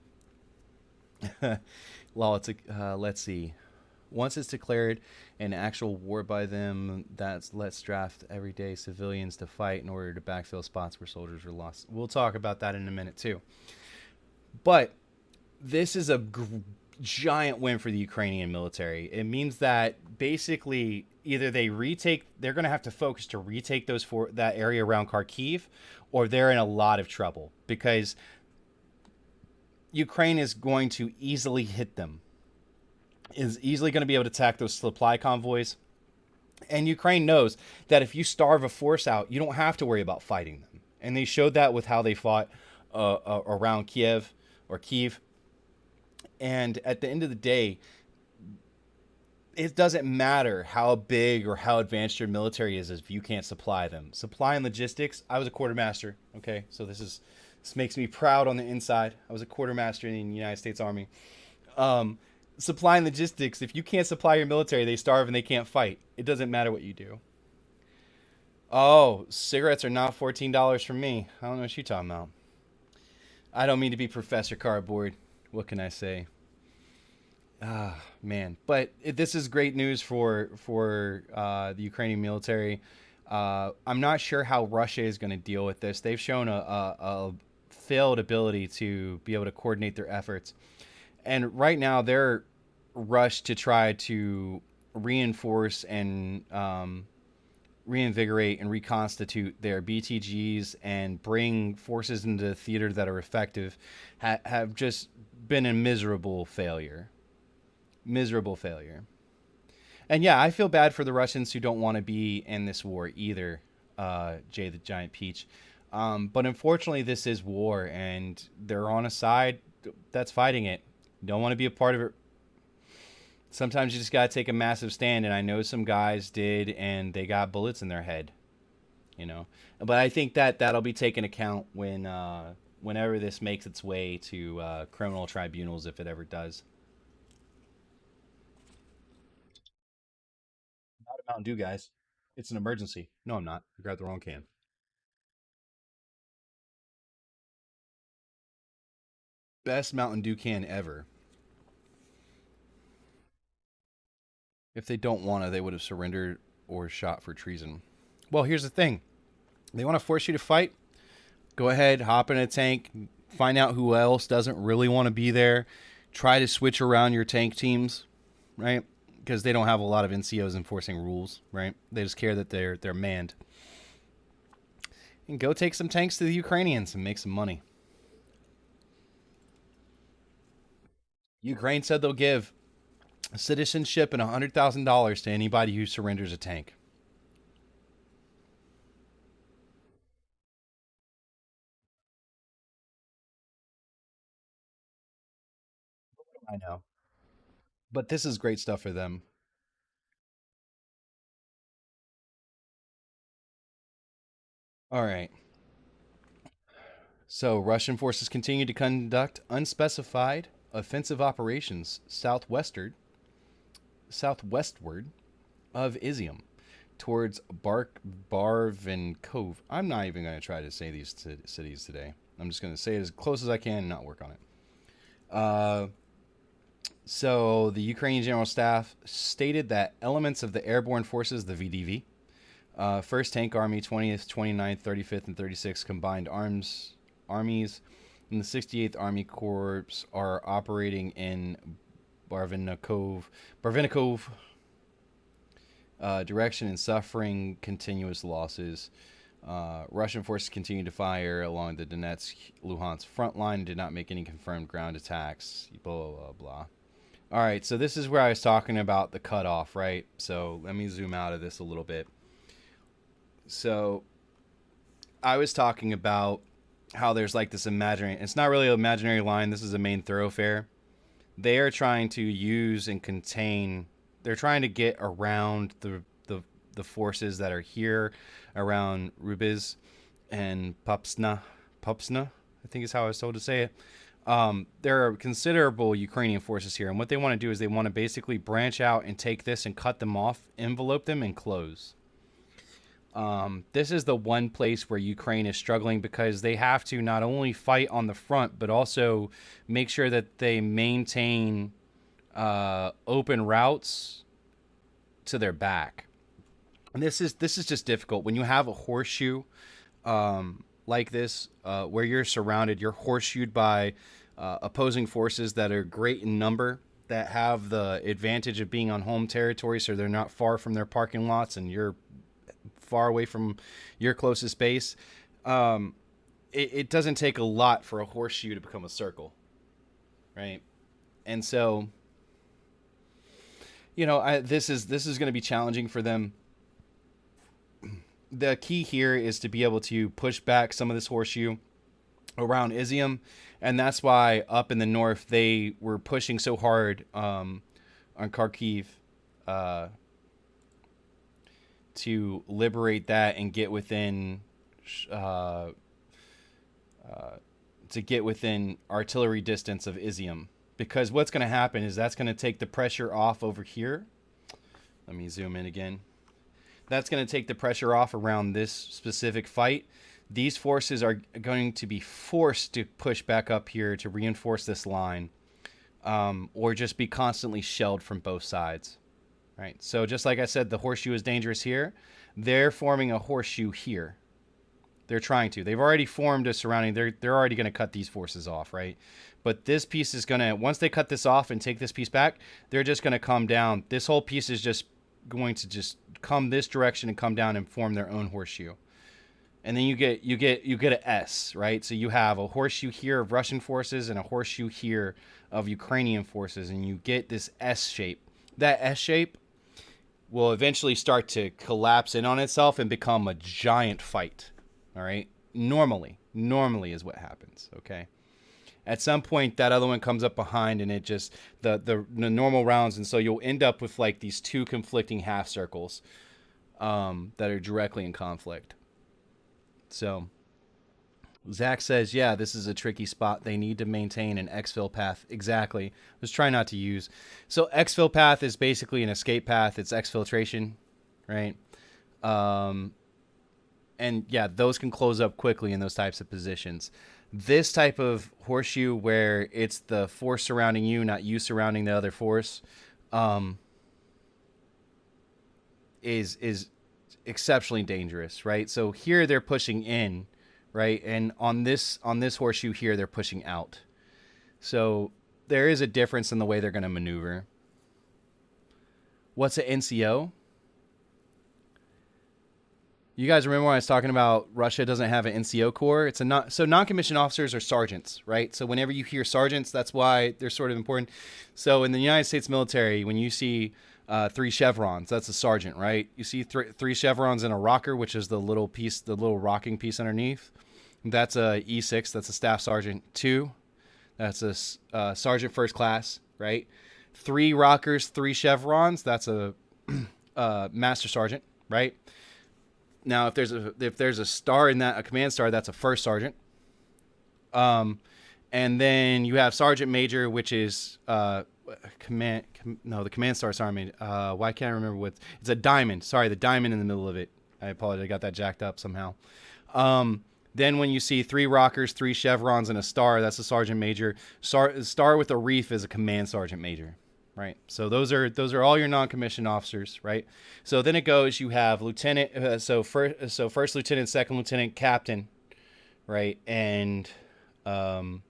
well, let's see. Once it's declared an actual war by them, let's draft everyday civilians to fight in order to backfill spots where soldiers were lost. We'll talk about that in a minute too. But this is a giant win for the Ukrainian military. It means that basically either they're going to have to focus to retake that area around Kharkiv, or they're in a lot of trouble because Ukraine is going to easily hit them. Is easily going to be able to attack those supply convoys. And Ukraine knows that if you starve a force out, you don't have to worry about fighting them. And they showed that with how they fought around Kiev. And at the end of the day, it doesn't matter how big or how advanced your military is if you can't supply them. Supply and logistics. I was a quartermaster. Okay, so this makes me proud on the inside. I was a quartermaster in the United States Army. Supply and logistics. If you can't supply your military, they starve and they can't fight. It doesn't matter what you do. Oh, cigarettes are not $14 for me. I don't know what you're talking about. I don't mean to be Professor Cardboard. What can I say? Ah, man. But this is great news for the Ukrainian military. I'm not sure how Russia is going to deal with this. They've shown a failed ability to be able to coordinate their efforts. And right now they're rushed to try to reinforce and reinvigorate and reconstitute their BTGs and bring forces into the theater that are effective. Have just been a miserable failure. Miserable failure. And yeah, I feel bad for the Russians who don't want to be in this war either, Jay the Giant Peach. But unfortunately, this is war, and they're on a side that's fighting it. You don't want to be a part of it. Sometimes you just got to take a massive stand, and I know some guys did, and they got bullets in their head, you know. But I think that'll be taken account whenever this makes its way to criminal tribunals, if it ever does. Not a Mountain Dew, guys. It's an emergency. No, I'm not. I grabbed the wrong can. Best Mountain Dew can ever. If they don't want to, they would have surrendered or shot for treason. Well, here's the thing. They want to force you to fight. Go ahead, hop in a tank, find out who else doesn't really want to be there. Try to switch around your tank teams, right? Because they don't have a lot of NCOs enforcing rules, right? They just care that they're manned. And go take some tanks to the Ukrainians and make some money. Ukraine said they'll give citizenship and $100,000 to anybody who surrenders a tank. I know. But this is great stuff for them. All right. So, Russian forces continue to conduct unspecified offensive operations southwestward of Izium towards Barvinkov. I'm not even going to try to say these cities today. I'm just going to say it as close as I can and not work on it. So the Ukrainian General Staff stated that elements of the airborne forces, the VDV, 1st Tank Army, 20th, 29th, 35th, and 36th Combined Armies, and the 68th Army Corps are operating in Barvinikov direction and suffering continuous losses. Russian forces continue to fire along the Donetsk-Luhansk front line and did not make any confirmed ground attacks. Blah, blah, blah. All right, so this is where I was talking about the cutoff, right? So let me zoom out of this a little bit. So I was talking about how there's like this imaginary, it's not really an imaginary line, this is a main thoroughfare. They are trying to use and contain, they're trying to get around the forces that are here around Rubiz and Popsna, I think is how I was told to say it. There are considerable Ukrainian forces here, and what they want to do is they want to basically branch out and take this and cut them off, envelope them, and close. This is the one place where Ukraine is struggling because they have to not only fight on the front, but also make sure that they maintain open routes to their back. And this is just difficult when you have a horseshoe like this, where you're surrounded, you're horseshoed by opposing forces that are great in number, that have the advantage of being on home territory, so they're not far from their parking lots, and you're far away from your closest base. It doesn't take a lot for a horseshoe to become a circle, right? And so, this is going to be challenging for them. The key here is to be able to push back some of this horseshoe around Izium, and that's why up in the north they were pushing so hard on Kharkiv to liberate that and get within artillery distance of Izium. Because what's going to happen is that's going to take the pressure off over here. Let me zoom in again. That's going to take the pressure off around this specific fight. These forces are going to be forced to push back up here to reinforce this line, or just be constantly shelled from both sides. Right. So just like I said, the horseshoe is dangerous here. They're forming a horseshoe here. They're trying to. They've already formed a surrounding. They're already going to cut these forces off, right? But this piece is going to, once they cut this off and take this piece back, they're just going to come down. This whole piece is just going to just come this direction and come down and form their own horseshoe. And then you get an S, right? So you have a horseshoe here of Russian forces and a horseshoe here of Ukrainian forces, and you get this S shape. That S shape will eventually start to collapse in on itself and become a giant fight. All right? Normally is what happens, okay? At some point, that other one comes up behind, and it just, the normal rounds, and so you'll end up with like these two conflicting half circles that are directly in conflict. So Zach says, yeah, this is a tricky spot. They need to maintain an exfil path. Exactly. Let's try not to use. So exfil path is basically an escape path. It's exfiltration, right? And yeah, those can close up quickly in those types of positions. This type of horseshoe where it's the force surrounding you, not you surrounding the other force, is exceptionally dangerous, right? So here they're pushing in, right? And on this horseshoe here, they're pushing out. So there is a difference in the way they're going to maneuver. What's an NCO? You guys remember when I was talking about Russia doesn't have an NCO corps? It's so non-commissioned officers are sergeants, right? So whenever you hear sergeants, that's why they're sort of important. So in the United States military, when you see 3 chevrons, that's a sergeant, right? You see 3 chevrons in a rocker, which is the little piece, the little rocking piece underneath. That's a E6. That's a staff sergeant. 2, that's a sergeant first class, right? 3 rockers, 3 chevrons. That's a master sergeant, right? Now, if there's a star in that, a command star, that's a first sergeant. And then you have sergeant major, which is the command star sergeant. Why can't I remember what? It's a diamond. Sorry, the diamond in the middle of it. I apologize. I got that jacked up somehow. Then when you see 3 rockers, 3 chevrons, and a star, that's a sergeant major. Star with a reef is a command sergeant major. Right. So those are all your non-commissioned officers, right? So then it goes, you have lieutenant, so first lieutenant, second lieutenant, captain, right? And so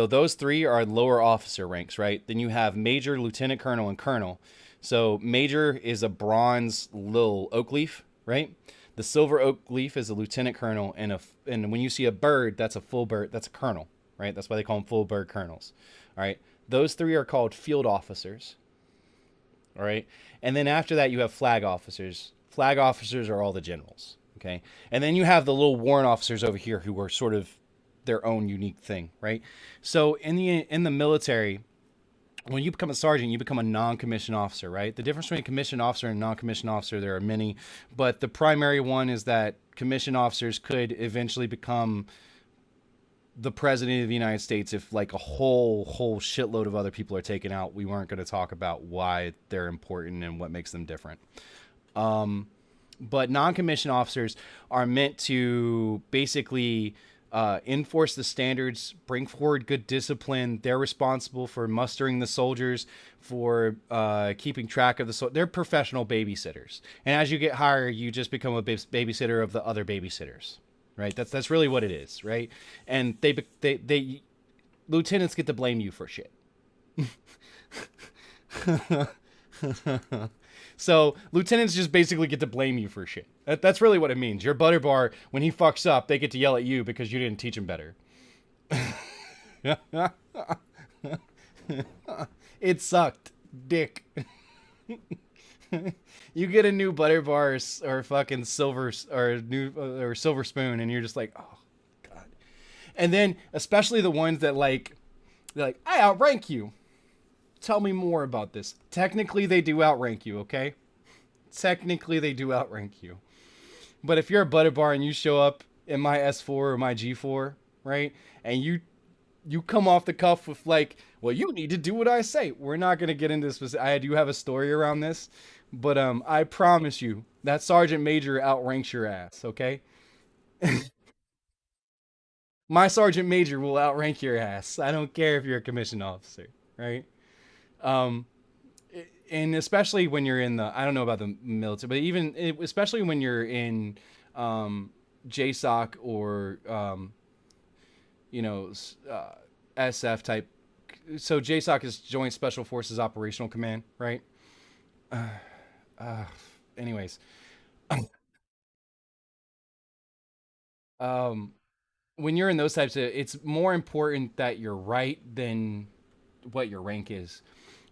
those 3 are lower officer ranks, right? Then you have major, lieutenant colonel, and colonel. So major is a bronze little oak leaf, right? The silver oak leaf is a lieutenant colonel, and when you see a bird, that's a full bird, that's a colonel. right? That's why they call them full bird colonels. All right. Those three are called field officers. All right. And then after that, you have flag officers. Flag officers are all the generals. Okay. And then you have the little warrant officers over here who are sort of their own unique thing, right? So in the military, when you become a sergeant, you become a non-commissioned officer, right? The difference between a commissioned officer and non-commissioned officer, there are many, but the primary one is that commissioned officers could eventually become the president of the United States if like a whole shitload of other people are taken out. We weren't going to talk about why they're important and what makes them different. But non-commissioned officers are meant to basically enforce the standards, bring forward good discipline. They're responsible for mustering the soldiers, for keeping track of the soldiers. They're professional babysitters. And as you get higher, you just become a babysitter of the other babysitters, right? That's really what it is, right? And they lieutenants get to blame you for shit. So lieutenants just basically get to blame you for shit. That's really what it means. Your butter bar, when he fucks up, they get to yell at you because you didn't teach him better. It sucked, dick. You get a new butter bar or fucking silver or new or silver spoon, and you're just like, oh god. And then especially the ones that they're like, I outrank you. Tell me more about this. Technically, they do outrank you, okay? Technically, they do outrank you. But if you're a butter bar and you show up in my S4 or my G4, right? And you come off the cuff with like, well, you need to do what I say. We're not going to get into this. I do have a story around this. But I promise you, that sergeant major outranks your ass, okay? My sergeant major will outrank your ass. I don't care if you're a commissioned officer, right? Um, and especially when you're in the, I don't know about the military, but especially when you're in JSOC or, SF type. So JSOC is Joint Special Forces Operational Command, right? Uh, anyways, um, when you're in those types of, it's more important that you're right than what your rank is.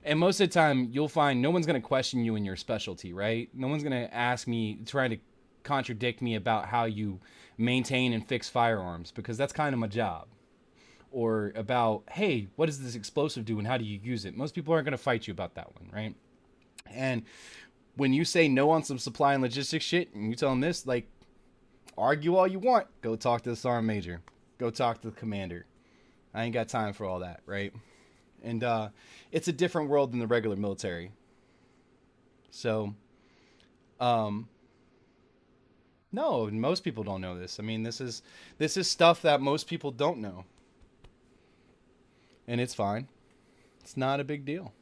And most of the time, you'll find no one's going to question you in your specialty, right? No one's going to ask me, trying to contradict me about how you maintain and fix firearms, because that's kind of my job. Or about, hey, what does this explosive do and how do you use it? Most people aren't going to fight you about that one, right? And when you say no on some supply and logistics shit, and you tell them this, like, argue all you want. Go talk to the sergeant major. Go talk to the commander. I ain't got time for all that, right? And it's a different world than the regular military. So, no, most people don't know this. I mean, this is stuff that most people don't know, and it's fine. It's not a big deal.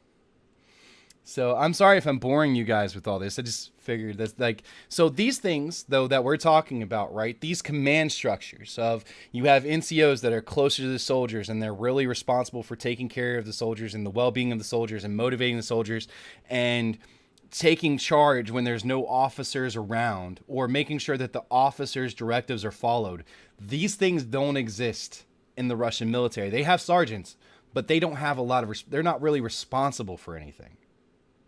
So I'm sorry if I'm boring you guys with all this. I just figured that's like, so these things though that we're talking about, right? These command structures of, you have NCOs that are closer to the soldiers and they're really responsible for taking care of the soldiers and the well-being of the soldiers and motivating the soldiers and taking charge when there's no officers around, or making sure that the officers' directives are followed. These things don't exist in the Russian military. They have sergeants, but they don't have a lot of, they're not really responsible for anything.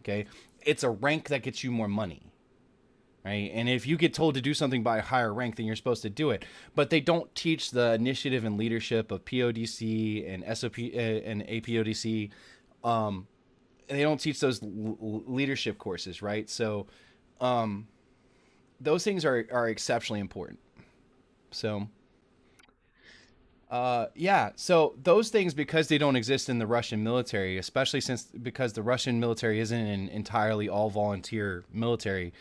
Okay, it's a rank that gets you more money, right? And if you get told to do something by a higher rank, then you're supposed to do it. But they don't teach the initiative and leadership of PODC and SOP and APODC. And they don't teach those leadership courses, right? So those things are exceptionally important. So yeah, so those things, because they don't exist in the Russian military, especially because the Russian military isn't an entirely all volunteer military,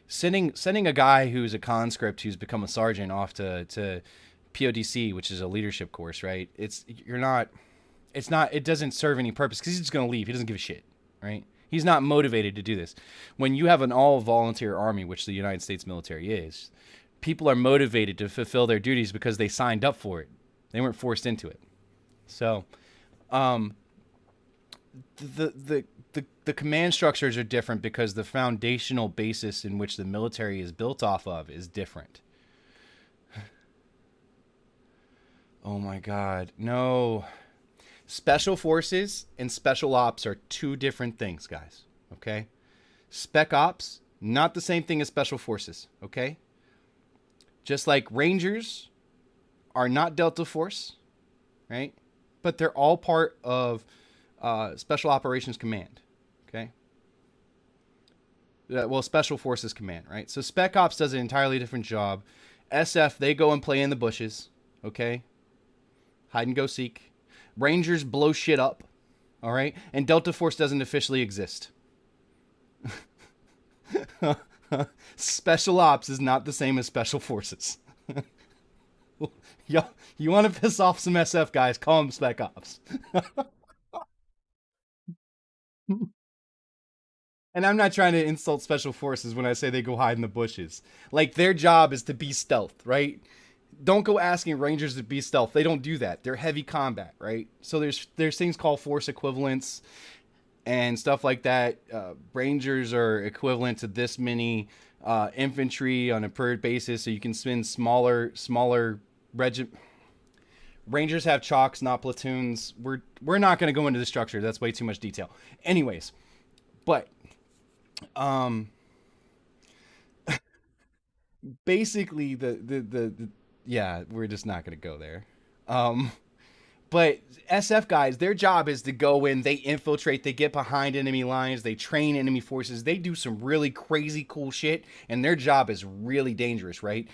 sending a guy who's a conscript who's become a sergeant off to PODC, which is a leadership course, right? It doesn't serve any purpose, because he's just gonna leave. He doesn't give a shit, right? He's not motivated to do this. When you have an all volunteer army, which the United States military is, people are motivated to fulfill their duties because they signed up for it. They weren't forced into it. So, the command structures are different because the foundational basis in which the military is built off of is different. Oh my God. No. Special forces and special ops are two different things, guys. Okay? Spec ops, not the same thing as special forces. Okay? Just like Rangers are not Delta Force, right? But they're all part of Special Operations Command. Okay? Well, Special Forces Command, right? So Spec Ops does an entirely different job. SF, they go and play in the bushes. Okay? Hide and go seek. Rangers blow shit up. All right? And Delta Force doesn't officially exist. Special Ops is not the same as Special Forces. Yo, you want to piss off some SF guys? Call them Spec Ops. And I'm not trying to insult Special Forces when I say they go hide in the bushes. Like, their job is to be stealth, right? Don't go asking Rangers to be stealth. They don't do that. They're heavy combat, right? So there's things called force equivalents and stuff like that. Rangers are equivalent to this many infantry on a per basis, so you can spend smaller regiment. Rangers have chalks, not platoons. We're not going to go into the structure. That's way too much detail. Anyways, but um, basically the yeah, we're just not going to go there. Um, but SF guys, their job is to go in, they infiltrate, they get behind enemy lines, they train enemy forces, they do some really crazy cool shit, and their job is really dangerous, right?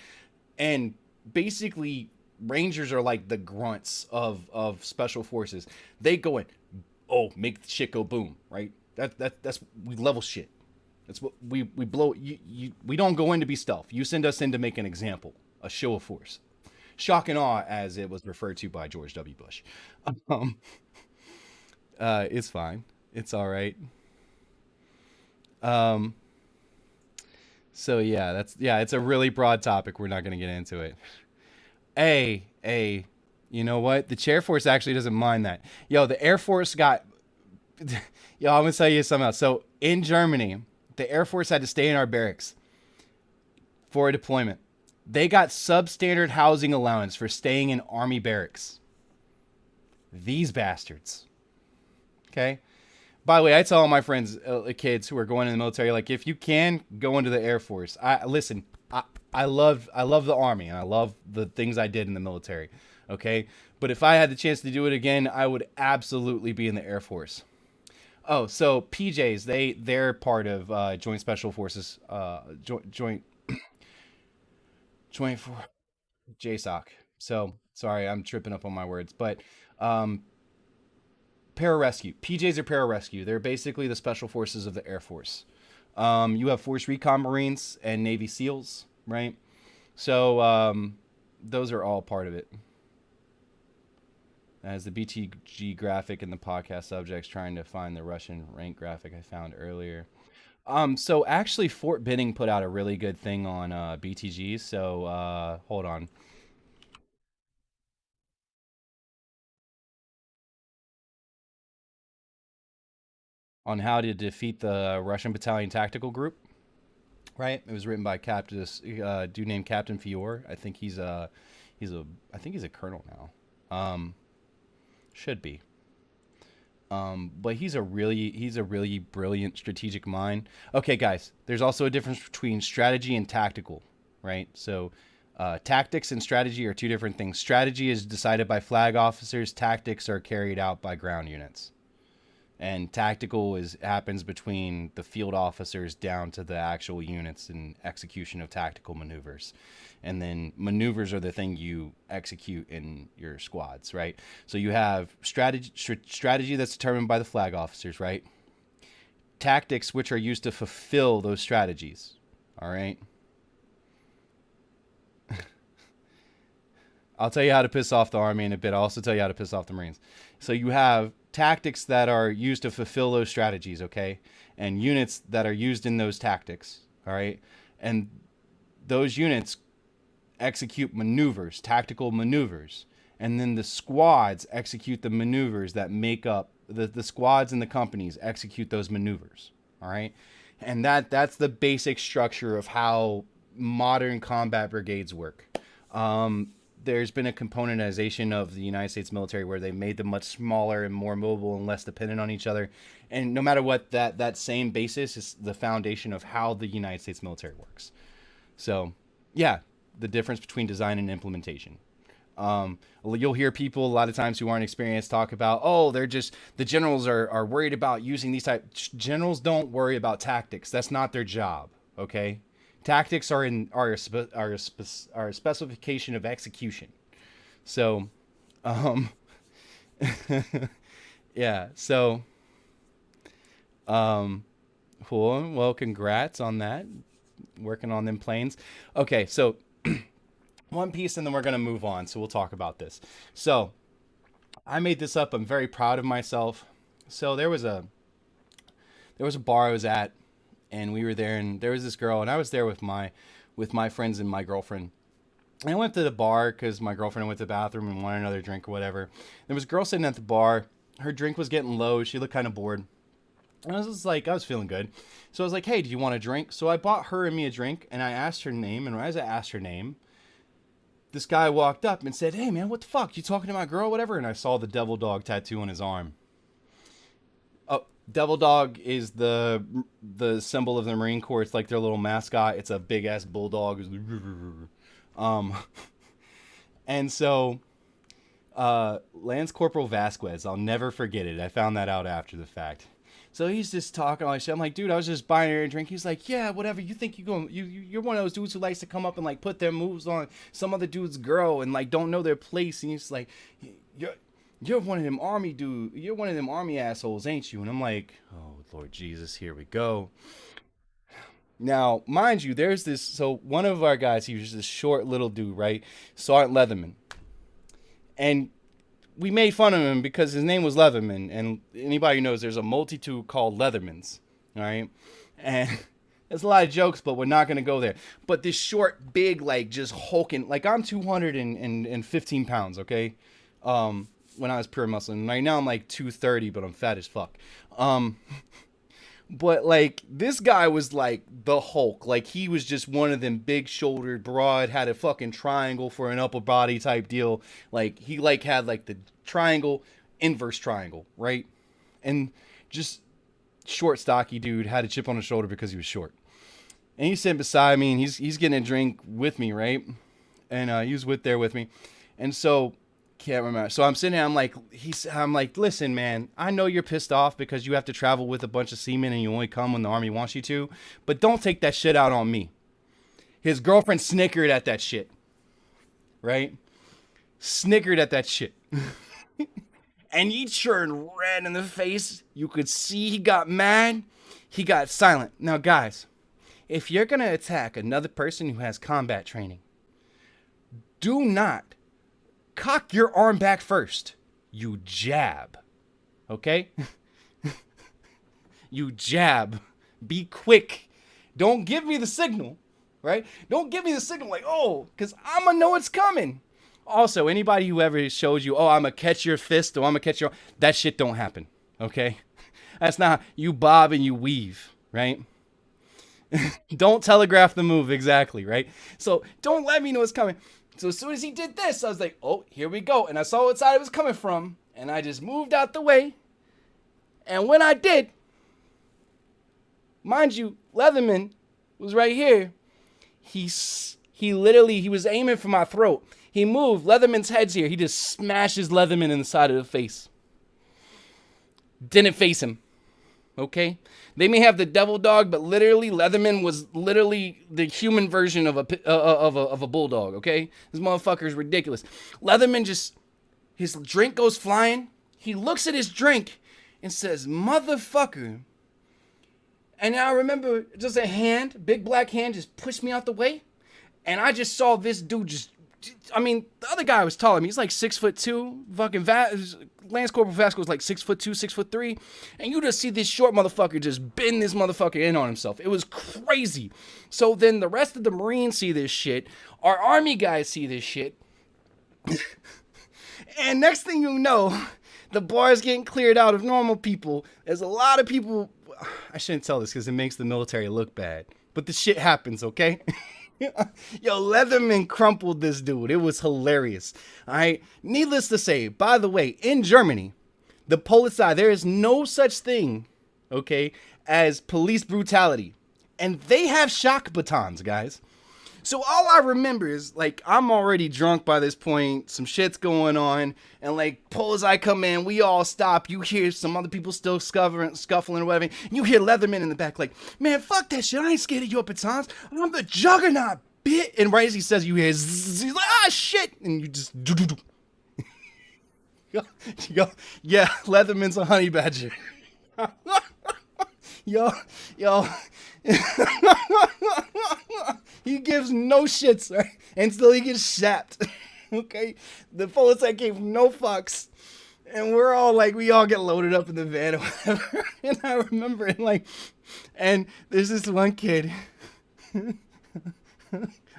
And basically, Rangers are like the grunts of special forces. They go in, oh, make shit go boom, right? That's we level shit. That's what we blow. We don't go in to be stealth. You send us in to make an example, a show of force, shock and awe, as it was referred to by George W. Bush. Um, it's fine. It's all right. Um, so yeah, it's a really broad topic. We're not gonna get into it. You know what? The chair force actually doesn't mind that. Yo, the Air Force got. Yo, I'm gonna tell you something else. So in Germany, the Air Force had to stay in our barracks for a deployment. They got substandard housing allowance for staying in army barracks. These bastards. Okay. By the way, I tell all my friends, kids who are going in the military, like, if you can go into the Air Force. I listen. I love the army and I love the things I did in the military. Okay, but if I had the chance to do it again, I would absolutely be in the Air Force. Oh, so PJs, they're part of Joint Special Forces, joint for JSOC. So sorry, I'm tripping up on my words, but um, pararescue. PJs are pararescue. They're basically the special forces of the Air Force. You have Force Recon Marines and Navy SEALs, right? So those are all part of it. As the BTG graphic and the podcast subjects trying to find the Russian rank graphic I found earlier. So actually, Fort Benning put out a really good thing on BTG. So hold on how to defeat the Russian battalion tactical group. Right, it was written by Captain dude named Captain Fior. I think he's a colonel now. Should be. But he's a really brilliant strategic mind. Okay, guys, there's also a difference between strategy and tactical, right? So, tactics and strategy are two different things. Strategy is decided by flag officers. Tactics are carried out by ground units. And tactical is happens between the field officers down to the actual units and execution of tactical maneuvers. And then maneuvers are the thing you execute in your squads, right? So you have strategy that's determined by the flag officers, right? Tactics, which are used to fulfill those strategies. All right. I'll tell you how to piss off the army in a bit. I'll also tell you how to piss off the Marines. So you have tactics that are used to fulfill those strategies, okay? And units that are used in those tactics, all right? And those units execute maneuvers, tactical maneuvers. And then the squads execute the maneuvers that make up the squads and the companies execute those maneuvers, all right? And that's the basic structure of how modern combat brigades work. there's been a componentization of the United States military where they made them much smaller and more mobile and less dependent on each other. And no matter what, that same basis is the foundation of how the United States military works. So, yeah, the difference between design and implementation. You'll hear people a lot of times who aren't experienced talk about, oh, they're just, the generals are worried about using these type. Generals don't worry about tactics. That's not their job. Okay. Tactics are a specification of execution. So, yeah. So, cool. Well, congrats on that. Working on them planes. Okay. So one piece and then we're going to move on. So we'll talk about this. So I made this up. I'm very proud of myself. So there was a bar I was at, and we were there, and there was this girl, and I was there with my friends and my girlfriend. And I went to the bar because my girlfriend went to the bathroom and wanted another drink or whatever. There was a girl sitting at the bar. Her drink was getting low. She looked kind of bored. And I was feeling good. So I was like, hey, do you want a drink? So I bought her and me a drink, and I asked her name. And as I asked her name, this guy walked up and said, hey, man, what the fuck? You talking to my girl, whatever? And I saw the devil dog tattoo on his arm. Oh, devil dog is the symbol of the Marine Corps. It's like their little mascot. It's a big ass bulldog. And so Lance Corporal Vasquez, I'll never forget it. I found that out after the fact. So he's just talking all that shit. I'm like, dude, I was just buying her a drink. He's like, yeah, whatever. You think you're one of those dudes who likes to come up and like put their moves on some other dude's girl and like don't know their place. And he's like, you're one of them army dude. You're one of them army assholes, ain't you? And I'm like, oh Lord Jesus, here we go. Now, mind you, there's this. So one of our guys, he was this short little dude, right? Sergeant Leatherman, and we made fun of him because his name was Leatherman, and anybody who knows there's a multitude called Leathermans, all right? And there's a lot of jokes, but we're not going to go there. But this short, big, like just hulking, like I'm 215 pounds, okay? When I was pure muscle. And right now I'm like 230, but I'm fat as fuck. But like this guy was like the Hulk. Like he was just one of them big shouldered, broad, had a fucking triangle for an upper body type deal. Like he like had like the triangle, inverse triangle, right? And just short, stocky dude, had a chip on his shoulder because he was short. And he's sitting beside me, and he's getting a drink with me, right? And he was there with me. And so can't remember. So I'm sitting there, I'm like, listen, man, I know you're pissed off because you have to travel with a bunch of seamen and you only come when the army wants you to, but don't take that shit out on me. His girlfriend snickered at that shit. Right? Snickered at that shit. And he turned red in the face. You could see he got mad. He got silent. Now, guys, if you're going to attack another person who has combat training, do not cock your arm back first. You jab. Okay? You jab. Be quick. Don't give me the signal. Right? Don't give me the signal like, oh, because I'm going to know it's coming. Also, anybody who ever shows you, oh, I'm going to catch your fist or I'm going to catch your... That shit don't happen. Okay? That's not... You bob and you weave. Right? Don't telegraph the move exactly. Right? So don't let me know it's coming. So as soon as he did this, I was like, oh, here we go. And I saw what side it was coming from. And I just moved out the way. And when I did, mind you, Leatherman was right here. He was aiming for my throat. He moved. Leatherman's head's here. He just smashes Leatherman in the side of the face. Didn't face him. Okay? They may have the devil dog, but literally Leatherman was literally the human version of a bulldog, okay? This motherfucker is ridiculous. Leatherman his drink goes flying. He looks at his drink and says, motherfucker. And I remember just a hand, big black hand, just pushed me out the way. And I just saw this dude the other guy was taller than me. He's like 6'2". Fucking Lance Corporal Vasco was like 6'2", 6'3". And you just see this short motherfucker just bend this motherfucker in on himself. It was crazy. So then the rest of the Marines see this shit. Our Army guys see this shit. And next thing you know, the bar is getting cleared out of normal people. There's a lot of people. I shouldn't tell this because it makes the military look bad. But the shit happens, okay? Yo, Leatherman crumpled this dude. It was hilarious. All right. Needless to say, by the way, in Germany, the Polizei, there is no such thing, okay, as police brutality. And they have shock batons, guys. So all I remember is, like, I'm already drunk by this point. Some shit's going on. And, like, Polizei come in. We all stop. You hear some other people still scuffling or whatever. You hear Leatherman in the back like, man, fuck that shit. I ain't scared of your batons. I'm the juggernaut, bitch. And right as he says, you hear, he's like, ah, shit. And you just, yeah, Leatherman's a honey badger. yo. He gives no shits, right? Until he gets shapped. Okay? The Polizei gave no fucks. And we're all like, we all get loaded up in the van or whatever. And I remember it, like, and there's this one kid.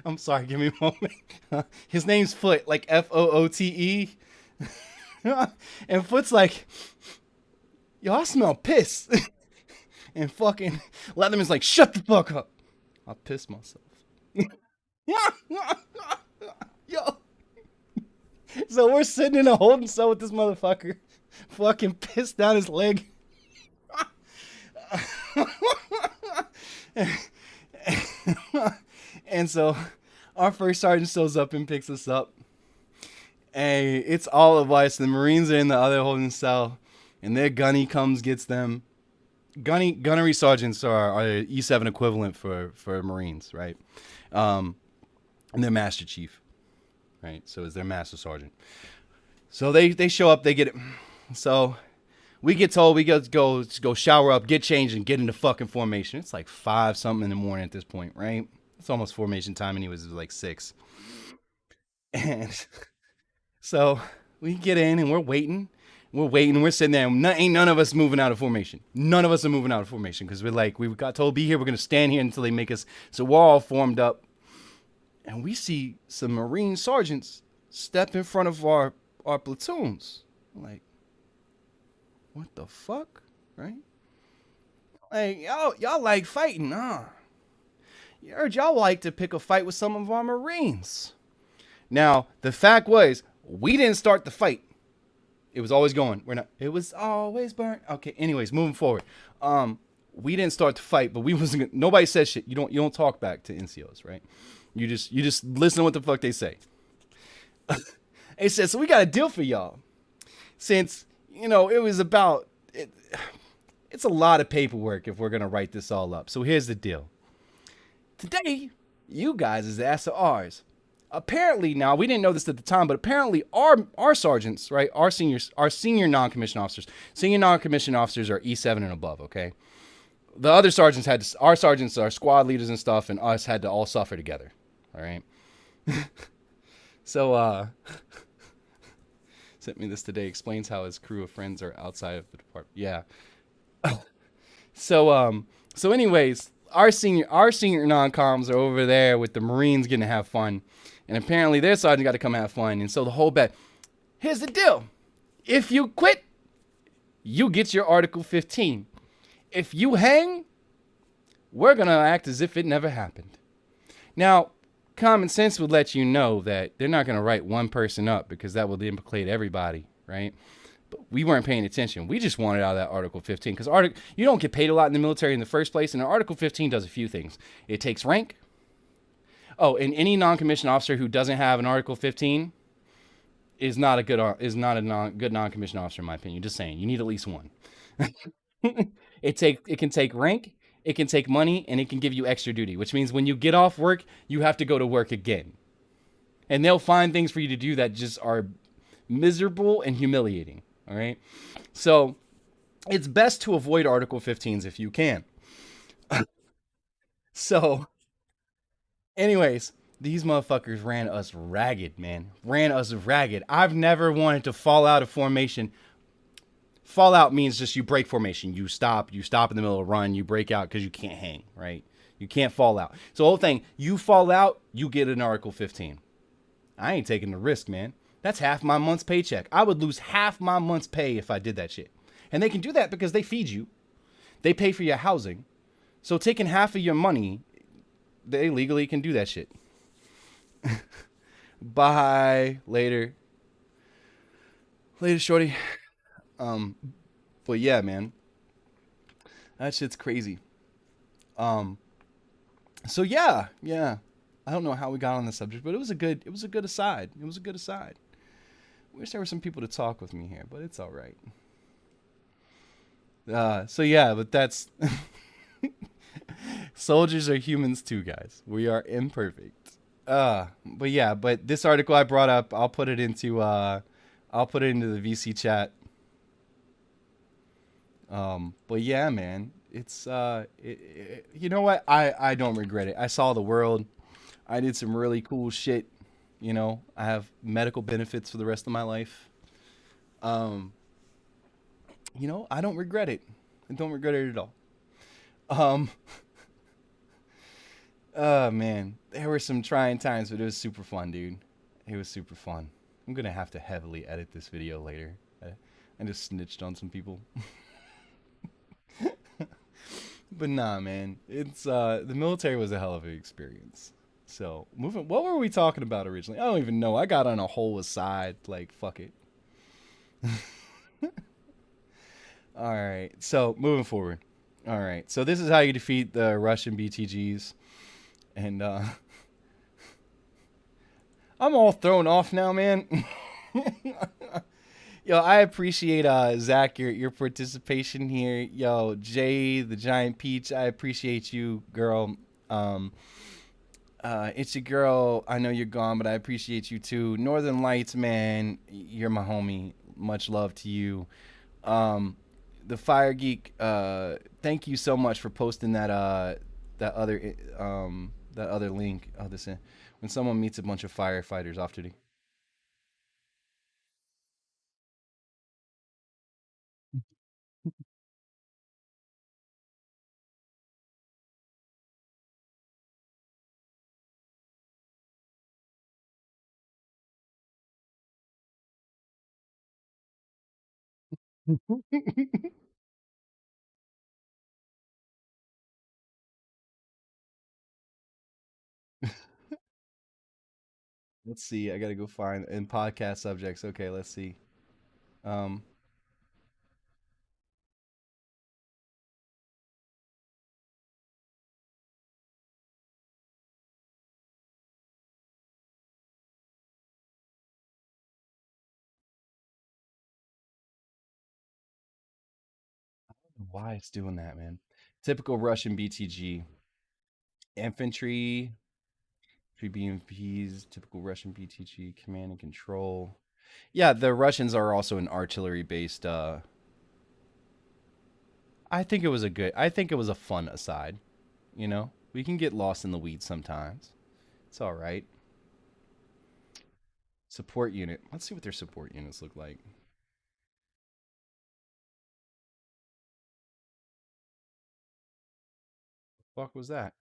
I'm sorry, give me a moment. His name's Foot, like Foote. And Foot's like, yo, I smell piss. And fucking Leatherman's like, shut the fuck up. I pissed myself. Yo. So we're sitting in a holding cell with this motherfucker. Fucking pissed down his leg. And so our first sergeant shows up and picks us up. And it's all of us. The Marines are in the other holding cell. And their gunny comes, gets them. Gunnery sergeants are E7 equivalent for Marines, right? And they're master chief, right? So is their master sergeant. So they show up, they get it. So we get told we got to go shower up, get changed, and get into fucking formation. It's like 5 something in the morning at this point, right? It's almost formation time, and it was like 6. And so we get in, and we're waiting. We're sitting there, and ain't none of us moving out of formation. None of us are moving out of formation because we're like, we got told be here. We're going to stand here until they make us. So we're all formed up. And we see some Marine sergeants step in front of our platoons. Like, what the fuck? Right? Like, y'all like fighting, huh? You heard y'all like to pick a fight with some of our Marines. Now, the fact was, we didn't start the fight. It was always going. It was always burnt. Okay. Anyways, moving forward. We didn't start the fight, but we wasn't. Nobody says shit. You don't talk back to NCOs, right? You just listen to what the fuck they say. It said, so we got a deal for y'all. Since it was about it. It's a lot of paperwork if we're gonna write this all up. So here's the deal. Today, you guys is the ass of ours. Apparently, now we didn't know this at the time, but apparently our sergeants, right, our senior non-commissioned officers, are E7 and above. Okay, the other sergeants our sergeants are squad leaders and stuff, and us had to all suffer together. All right. So sent me this today. Explains how his crew of friends are outside of the department. Yeah. So anyways, our senior non-coms are over there with the Marines getting to have fun. And apparently their sergeant got to come have fun. And so the whole bet, here's the deal. If you quit, you get your Article 15. If you hang, we're going to act as if it never happened. Now, common sense would let you know that they're not going to write one person up because that would implicate everybody, right? But we weren't paying attention. We just wanted out of that Article 15 because you don't get paid a lot in the military in the first place. And Article 15 does a few things. It takes rank. Oh, and any non-commissioned officer who doesn't have an Article 15 is not a good non-commissioned officer in my opinion. Just saying, you need at least one. It can take rank, it can take money, and it can give you extra duty, which means when you get off work, you have to go to work again. And they'll find things for you to do that just are miserable and humiliating. All right, so it's best to avoid Article 15s if you can. So. Anyways, these motherfuckers ran us ragged, man. I've never wanted to fall out of formation. Fall out means just you break formation. You stop in the middle of a run. You break out because you can't hang, right? You can't fall out. So the whole thing, you fall out, you get an Article 15. I ain't taking the risk, man. That's half my month's paycheck. I would lose half my month's pay if I did that shit. And they can do that because they feed you. They pay for your housing. So taking half of your money They legally can do that shit. Bye. Later. Later, shorty. Um, but yeah, man, that shit's crazy. Um, so yeah. I don't know how we got on the subject, but it was a good aside. It was a good aside. Wish there were some people to talk with me here, but it's all right. So yeah, but that's soldiers are humans too, guys. We are imperfect. But yeah, but this article I brought up, I'll put it into the VC chat. But yeah, man, you know what? I don't regret it. I saw the world. I did some really cool shit. I have medical benefits for the rest of my life. Um, I don't regret it. I don't regret it at all. Um, oh man, there were some trying times, but it was super fun, dude. It was super fun. I'm gonna have to heavily edit this video later. I just snitched on some people. But nah, man, it's the military was a hell of an experience. So moving, what were we talking about originally? I don't even know. I got on a whole aside, like fuck it. All right, so moving forward. All right, so this is how you defeat the Russian BTGs, and I'm all thrown off now, man. Yo, I appreciate Zach your participation here. Yo, Jay the Giant Peach, I appreciate you, girl. Um, it's your girl. I know you're gone, but I appreciate you too. Northern Lights, man, you're my homie. Much love to you. Um, the Fire Geek, thank you so much for posting that other that other link. Oh, this when someone meets a bunch of firefighters off duty. Let's see. I gotta go find in podcast subjects. Okay, let's see. Um, why it's doing that, man? Typical Russian BTG infantry, three BMPs. Typical Russian BTG command and control. Yeah, the Russians are also an artillery based. I think it was a good. I think it was a fun aside. We can get lost in the weeds sometimes. It's all right. Support unit. Let's see what their support units look like. Fuck was that?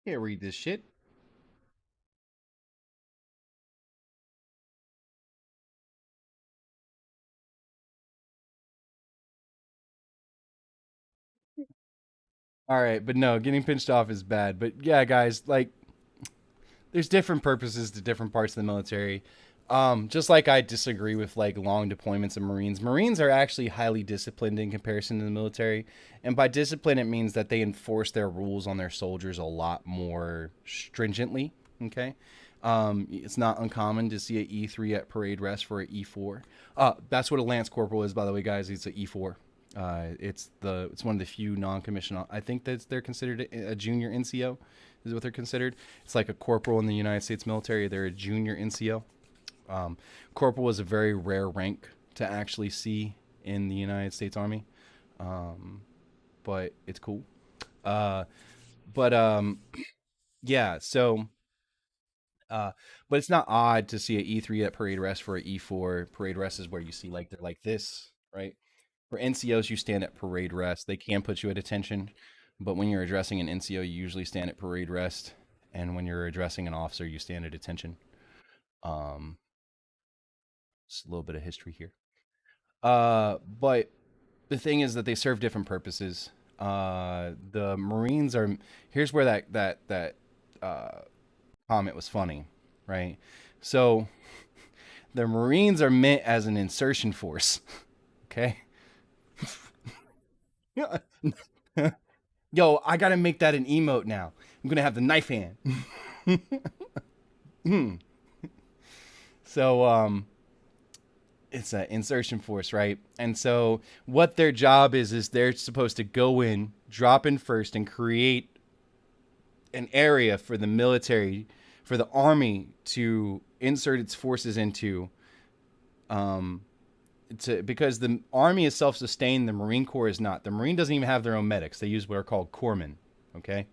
Can't read this shit. All right, but no, getting pinched off is bad. But yeah, guys, like there's different purposes to different parts of the military. Just like I disagree with like long deployments of Marines. Marines are actually highly disciplined in comparison to the military, and by discipline it means that they enforce their rules on their soldiers a lot more stringently. Okay, it's not uncommon to see an E3 at parade rest for an E4. That's what a lance corporal is, by the way, guys. It's an E4. It's one of the few non-commissioned. I think that they're considered a junior NCO, is what they're considered. It's like a corporal in the United States military. They're a junior NCO. Corporal is a very rare rank to actually see in the United States Army, um, but it's cool. Uh, but yeah, so uh, but it's not odd to see an E3 at parade rest for an E4. Parade rest is where you see like they're like this, right? For NCOs, you stand at parade rest. They can put you at attention, but when you're addressing an NCO, you usually stand at parade rest. And when you're addressing an officer, you stand at attention. Um, just a little bit of history here. But the thing is that they serve different purposes. The Marines are. Here's where that uh, comment was funny, right? So the Marines are meant as an insertion force. Okay. Yo, I gotta make that an emote now. I'm gonna have the knife hand. So it's an insertion force, right? And so what their job is they're supposed to go in, drop in first, and create an area for the military, for the army to insert its forces into. Um, because the army is self-sustained, the Marine Corps is not. The Marine doesn't even have their own medics. They use what are called corpsmen. Okay,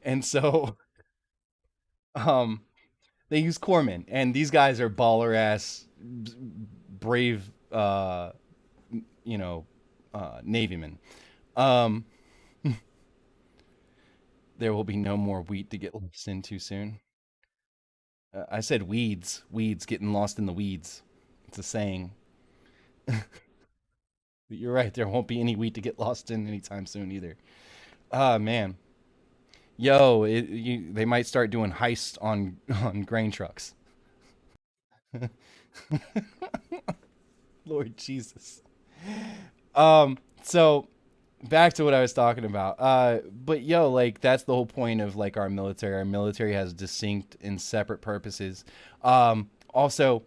and so um, they use corpsmen, and these guys are baller ass, brave, you know, navymen. Um, there will be no more wheat to get lost in too soon. I said weeds getting lost in the weeds. It's a saying. But you're right. There won't be any wheat to get lost in anytime soon either. Ah man, yo, they might start doing heists on on grain trucks. Lord Jesus. So back to what I was talking about. But yo, like that's the whole point of like our military. Our military has distinct and separate purposes. Also,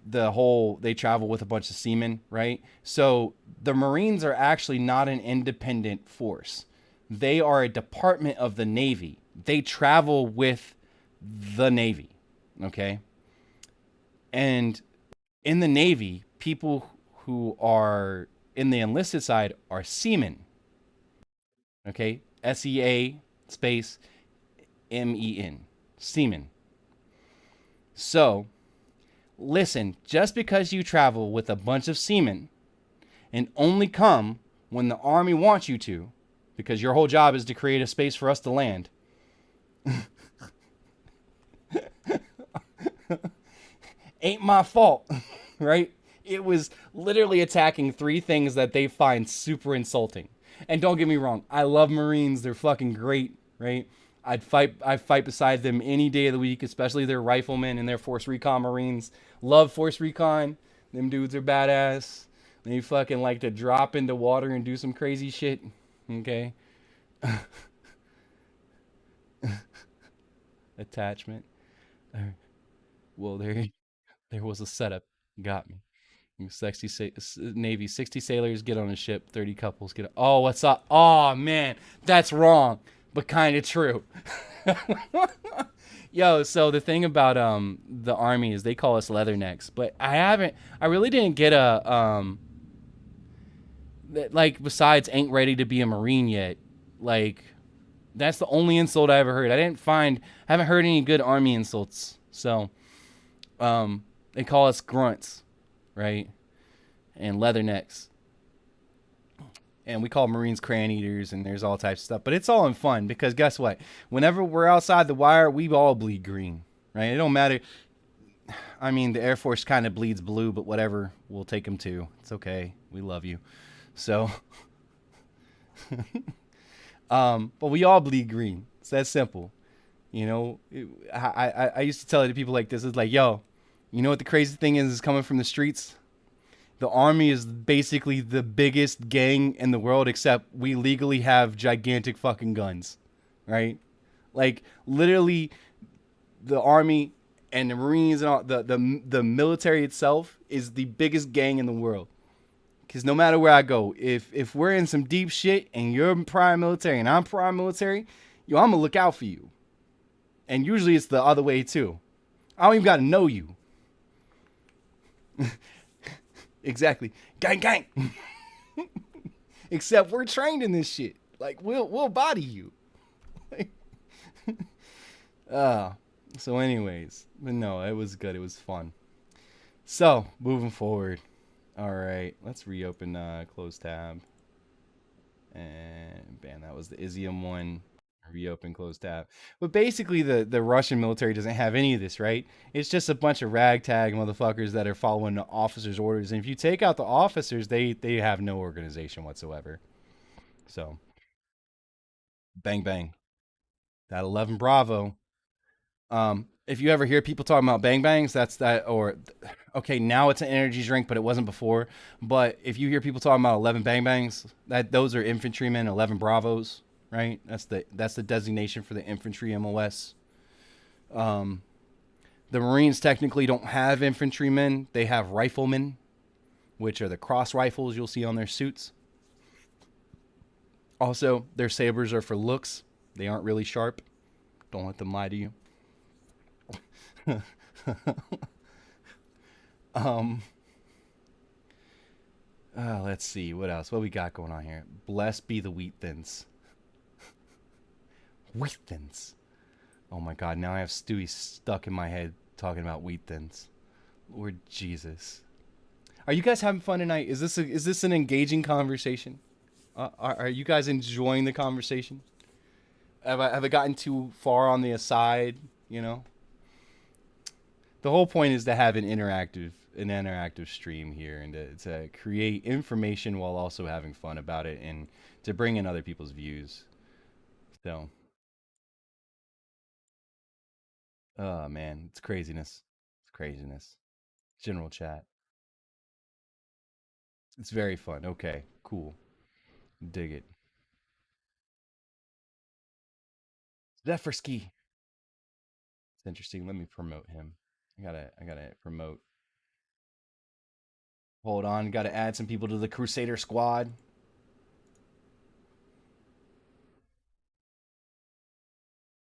the whole they travel with a bunch of seamen, right? So the Marines are actually not an independent force. They are a department of the Navy. They travel with the Navy, okay? And in the Navy, people who are in the enlisted side are seamen. Okay, SEA space MEN, seamen. So, listen, just because you travel with a bunch of seamen and only come when the army wants you to, because your whole job is to create a space for us to land, ain't my fault, right? It was literally attacking three things that they find super insulting. And don't get me wrong, I love Marines. They're fucking great, right? I'd fight beside them any day of the week, especially their riflemen and their Force Recon Marines. Love Force Recon. Them dudes are badass. They fucking like to drop into water and do some crazy shit. Okay. Attachment. Well, there was a setup. Got me. Navy, 60 sailors get on a ship, 30 couples get. Oh, what's up? Oh man, that's wrong, but kind of true. Yo, so the thing about the army is they call us leathernecks, but I really didn't get a like besides ain't ready to be a Marine yet. Like that's the only insult I ever heard. I haven't heard any good army insults. So they call us grunts, right? And leathernecks. And we call Marines crayon eaters, and there's all types of stuff. But it's all in fun because guess what? Whenever we're outside the wire, we all bleed green, right? It don't matter. I mean, the Air Force kind of bleeds blue, but whatever. We'll take them too. It's okay. We love you. So, but we all bleed green. It's that simple. You know, I used to tell it to people like this. It's like, yo, you know what the crazy thing is coming from the streets? The army is basically the biggest gang in the world, except we legally have gigantic fucking guns, right? Like literally, the army and the Marines and all the military itself is the biggest gang in the world. Because no matter where I go, if we're in some deep shit and you're prime military and I'm prime military, yo, I'm gonna look out for you. And usually it's the other way too. I don't even gotta know you. Exactly. Gang gang. Except we're trained in this shit. Like we'll body you. uh so anyways, but no, it was good. It was fun. So, moving forward. All right, let's reopen close tab. And bam, that was the Izium one. Reopen close tab. But basically, the Russian military doesn't have any of this, right? It's just a bunch of ragtag motherfuckers that are following the officers' orders. And if you take out the officers, they have no organization whatsoever. So, bang bang. That 11 Bravo. If you ever hear people talking about bang bangs, that's that. Or okay, now it's an energy drink, but it wasn't before. But if you hear people talking about 11 bang bangs, that those are infantrymen, 11 Bravos, right? That's the designation for the infantry MOS. Um, the Marines technically don't have infantrymen; they have riflemen, which are the cross rifles you'll see on their suits. Also, their sabers are for looks; they aren't really sharp. Don't let them lie to you. um, let's see what else. What we got going on here? Blessed be the wheat thins. Wheat thins. Oh my god! Now I have Stewie stuck in my head talking about wheat thins. Lord Jesus. Are you guys having fun tonight? Is this an engaging conversation? Are you guys enjoying the conversation? Have I gotten too far on the aside? You know, the whole point is to have an interactive stream here and to create information while also having fun about it and to bring in other people's views. So, oh man, it's craziness. It's craziness. General chat. It's very fun. Okay, cool. Dig it. Zephyrsky. It's interesting. Let me promote him. I gotta promote. Hold on, gotta add some people to the Crusader squad.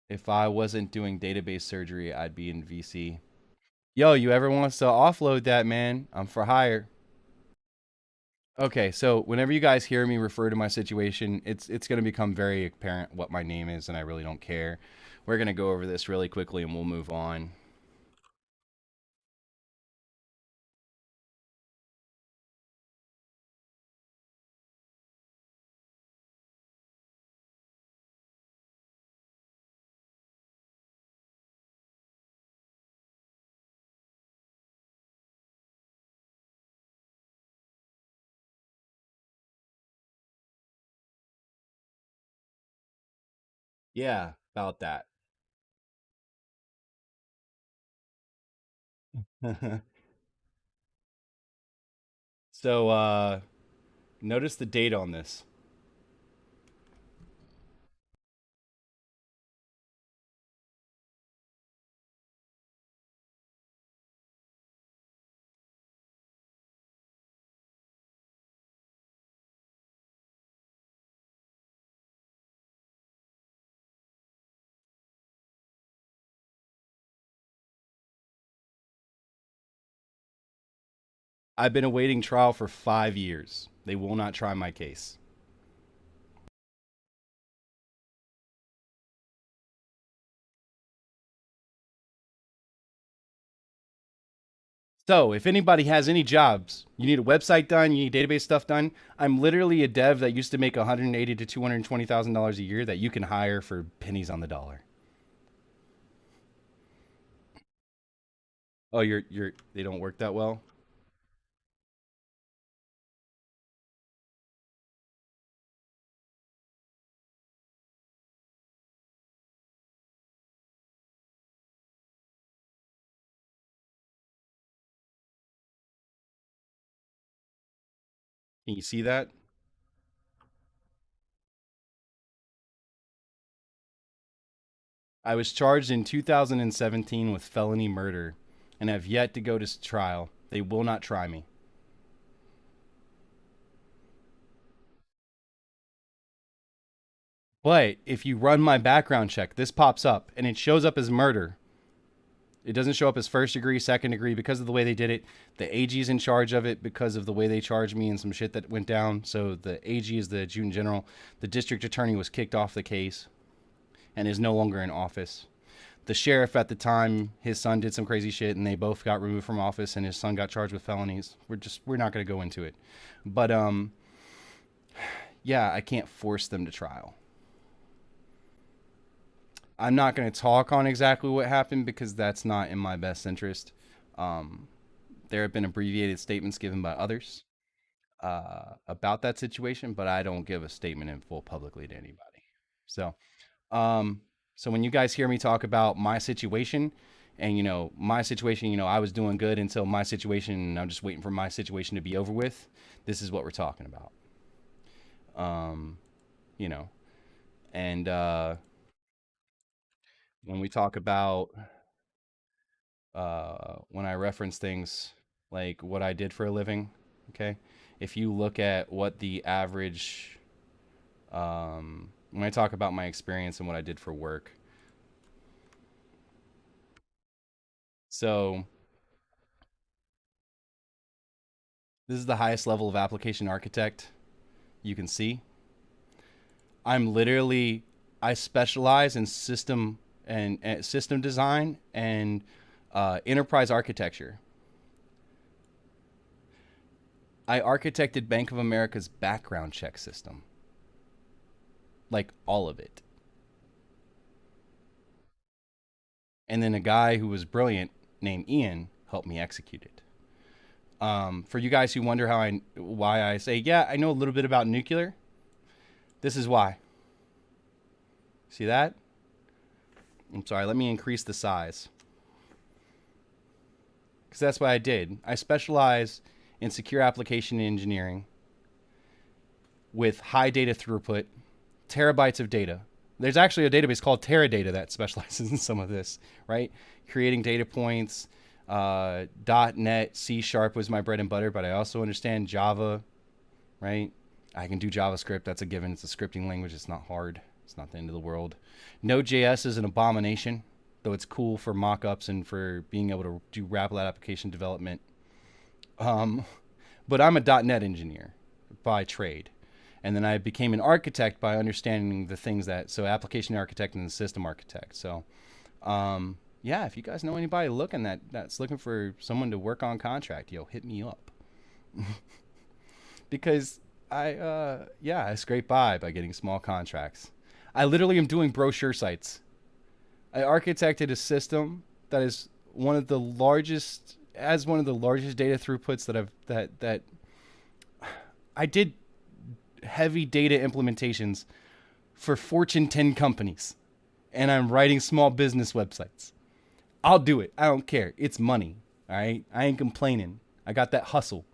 If I wasn't doing database surgery, I'd be in VC. Yo, you ever wants to offload that, man? I'm for hire. Okay, so whenever you guys hear me refer to my situation, it's gonna become very apparent what my name is, and I really don't care. We're gonna go over this really quickly, and we'll move on. Yeah, about that. So, notice the date on this. I've been awaiting trial for 5 years. They will not try my case. So, if anybody has any jobs, you need a website done, you need database stuff done. I'm literally a dev that used to make 180 to $220,000 a year that you can hire for pennies on the dollar. Oh, they don't work that well. Can you see that? I was charged in 2017 with felony murder and have yet to go to trial. They will not try me. But if you run my background check, this pops up and it shows up as murder. It doesn't show up as first degree, second degree because of the way they did it. The AG's in charge of it because of the way they charged me and some shit that went down. So the AG is the adjutant general. The district attorney was kicked off the case and is no longer in office. The sheriff at the time, his son did some crazy shit, and they both got removed from office, and his son got charged with felonies. We're not going to go into it, but yeah, I can't force them to trial. I'm not going to talk on exactly what happened because that's not in my best interest. Um, there have been abbreviated statements given by others about that situation, but I don't give a statement in full publicly to anybody. So, um, so when you guys hear me talk about my situation, and my situation, I was doing good until my situation, and I'm just waiting for my situation to be over with. This is what we're talking about. Um, you know, and when we talk about when I reference things like what I did for a living, okay, if you look at what the average, when I talk about my experience and what I did for work, so this is the highest level of application architect you can see. I'm literally, I specialize in system and system design and enterprise architecture. I architected Bank of America's background check system, like all of it. And then a guy who was brilliant named Ian helped me execute it. For you guys who wonder why I say, yeah, I know a little bit about nuclear, this is why. See that? I'm sorry, let me increase the size. Because that's what I did. I specialize in secure application engineering with high data throughput, terabytes of data. There's actually a database called Teradata that specializes in some of this, right? Creating data points. .NET, C# was my bread and butter, but I also understand Java, right? I can do JavaScript. That's a given. It's a scripting language. It's not hard. It's not the end of the world. Node.js is an abomination, though it's cool for mock-ups and for being able to do Rapid application development. But I'm a .NET engineer by trade. And then I became an architect by understanding the things so application architect and system architect. So, yeah, if you guys know anybody that's looking for someone to work on contract, hit me up. Because I scrape by getting small contracts. I literally am doing brochure sites. I architected a system that is one of the largest data throughputs that I did heavy data implementations for Fortune 10 companies, and I'm writing small business websites. I'll do it. I don't care. It's money. All right. I ain't complaining. I got that hustle.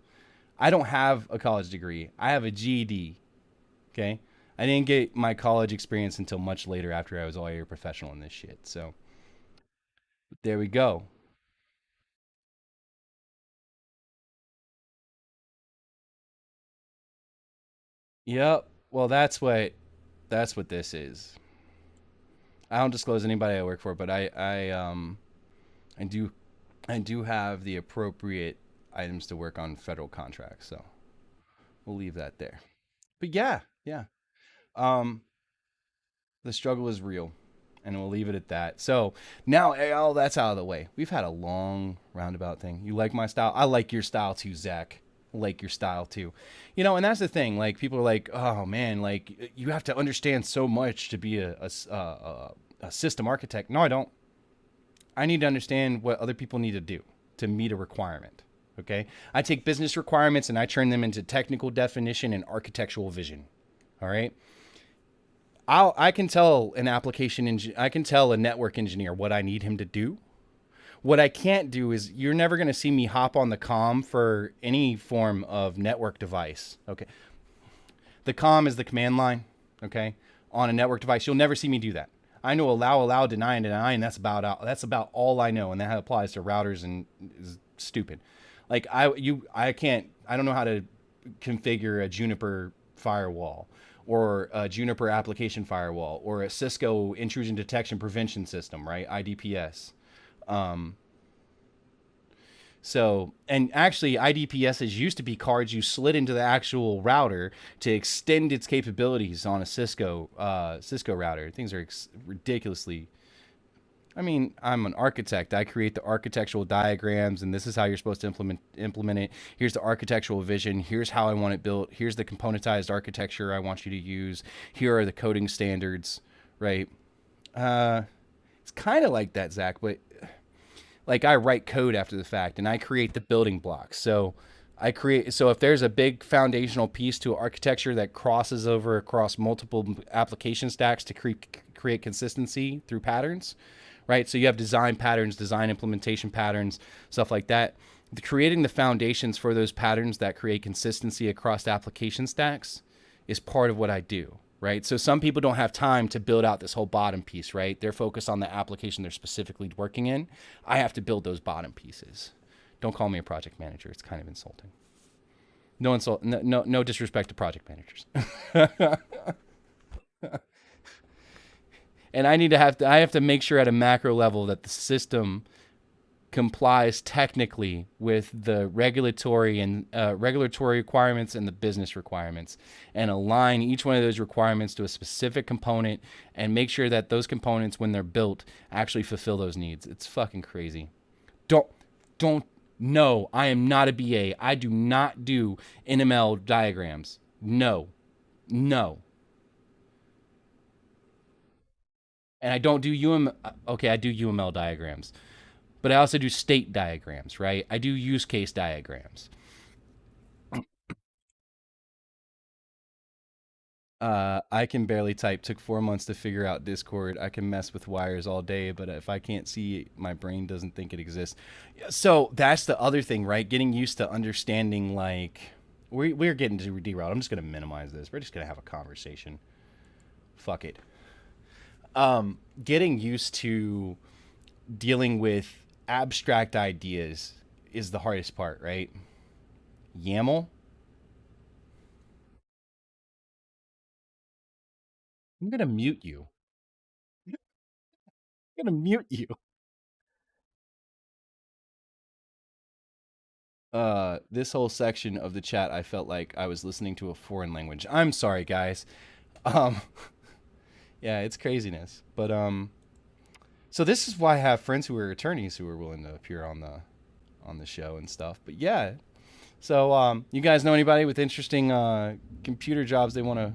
I don't have a college degree. I have a GED. Okay. I didn't get my college experience until much later after I was all year professional in this shit. So there we go. Yep. Well, that's what this is. I don't disclose anybody I work for, but I do I do have the appropriate items to work on federal contracts. So we'll leave that there. But yeah, yeah. Um, the struggle is real, and we'll leave it at that. So now all that's out of the way. We've had a long roundabout thing. You like my style? I like your style too, Zach. I like your style too. And that's the thing. Like people are like, oh man, like you have to understand so much to be a system architect. No, I don't. I need to understand what other people need to do to meet a requirement. Okay. I take business requirements and I turn them into technical definition and architectural vision. All right. I can tell I can tell a network engineer what I need him to do. What I can't do is you're never going to see me hop on the comm for any form of network device. Okay. The comm is the command line. Okay. On a network device, you'll never see me do that. I know allow, deny, and deny, and that's about all I know, and that applies to routers and is stupid. Like I don't know how to configure a Juniper firewall or a Juniper application firewall or a Cisco intrusion detection prevention system, right? IDPS. Um, and actually IDPSs used to be cards you slid into the actual router to extend its capabilities on a Cisco router. Things are ridiculously. I mean, I'm an architect. I create the architectural diagrams, and this is how you're supposed to implement it. Here's the architectural vision. Here's how I want it built. Here's the componentized architecture I want you to use. Here are the coding standards, right? Uh, it's kind of like that, Zach, but like I write code after the fact, and I create the building blocks. So I create. So if there's a big foundational piece to architecture that crosses over across multiple application stacks to create consistency through patterns, right? So you have design patterns, design implementation patterns, stuff like that. Creating the foundations for those patterns that create consistency across application stacks is part of what I do, right? So some people don't have time to build out this whole bottom piece, right? They're focused on the application they're specifically working in. I have to build those bottom pieces. Don't call me a project manager. It's kind of insulting. No insult, no disrespect to project managers. And I have to make sure at a macro level that the system complies technically with the regulatory requirements and the business requirements, and align each one of those requirements to a specific component, and make sure that those components, when they're built, actually fulfill those needs. It's fucking crazy. Don't No, I am not a BA. I do not do NML diagrams. No. And I don't do okay, I do UML diagrams. But I also do state diagrams, right? I do use case diagrams. I can barely type. Took 4 months to figure out Discord. I can mess with wires all day, but if I can't see it, my brain doesn't think it exists. So that's the other thing, right? Getting used to understanding, like, we're getting to derailed. I'm just gonna minimize this. We're just gonna have a conversation. Fuck it. Getting used to dealing with abstract ideas is the hardest part, right? YAML. I'm gonna mute you. I'm gonna mute you. This whole section of the chat, I felt like I was listening to a foreign language. I'm sorry, guys. Um, yeah, it's craziness. But so this is why I have friends who are attorneys who are willing to appear on the show and stuff. But yeah, so you guys know anybody with interesting computer jobs they want to?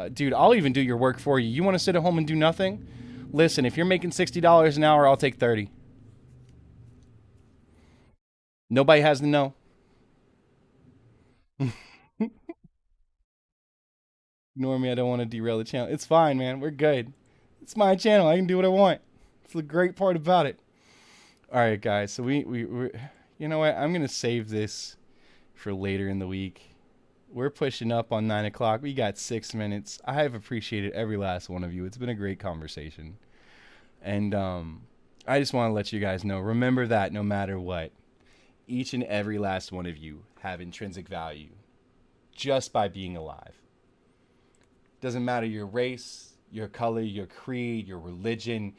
Dude, I'll even do your work for you. You want to sit at home and do nothing? Listen, if you're making $60 an hour, I'll take 30. Nobody has to know. Ignore me. I don't want to derail the channel. It's fine, man. We're good. It's my channel. I can do what I want. It's the great part about it. All right, guys. So we you know what? I'm gonna save this for later in the week. We're pushing up on 9 o'clock. We got 6 minutes. I have appreciated every last one of you. It's been a great conversation, and I just want to let you guys know. Remember that no matter what, each and every last one of you have intrinsic value just by being alive. Doesn't matter your race, your color, your creed, your religion,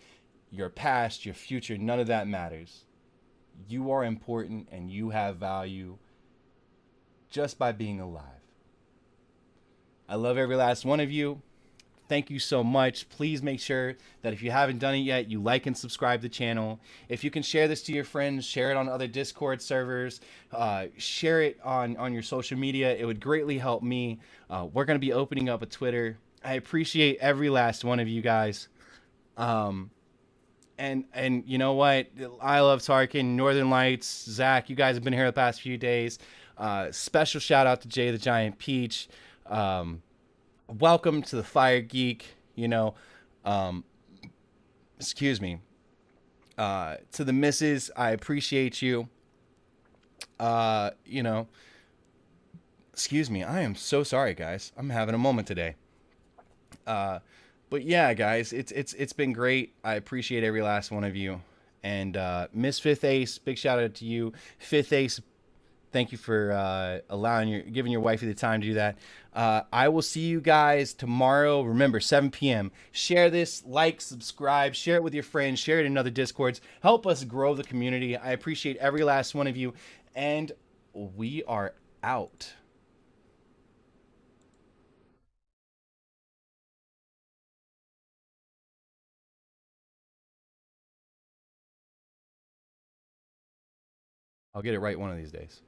your past, your future, none of that matters. You are important and you have value just by being alive. I love every last one of you. Thank you so much. Please make sure that if you haven't done it yet, you like and subscribe to the channel. If you can share this to your friends, share it on other Discord servers, share it on your social media. It would greatly help me. We're going to be opening up a Twitter. I appreciate every last one of you guys. And you know what? I love Tarkin, Northern Lights, Zach. You guys have been here the past few days. Special shout out to Jay the Giant Peach. Welcome to the Fire Geek. Excuse me. To the missus, I appreciate you. Excuse me. I am so sorry, guys. I'm having a moment today. But yeah, guys, it's been great. I appreciate every last one of you. And Miss Fifth Ace, big shout out to you. Fifth Ace, thank you for giving your wifey the time to do that. I will see you guys tomorrow. Remember, 7 p.m. Share this, like, subscribe, share it with your friends, share it in other Discords. Help us grow the community. I appreciate every last one of you. And we are out. I'll get it right one of these days.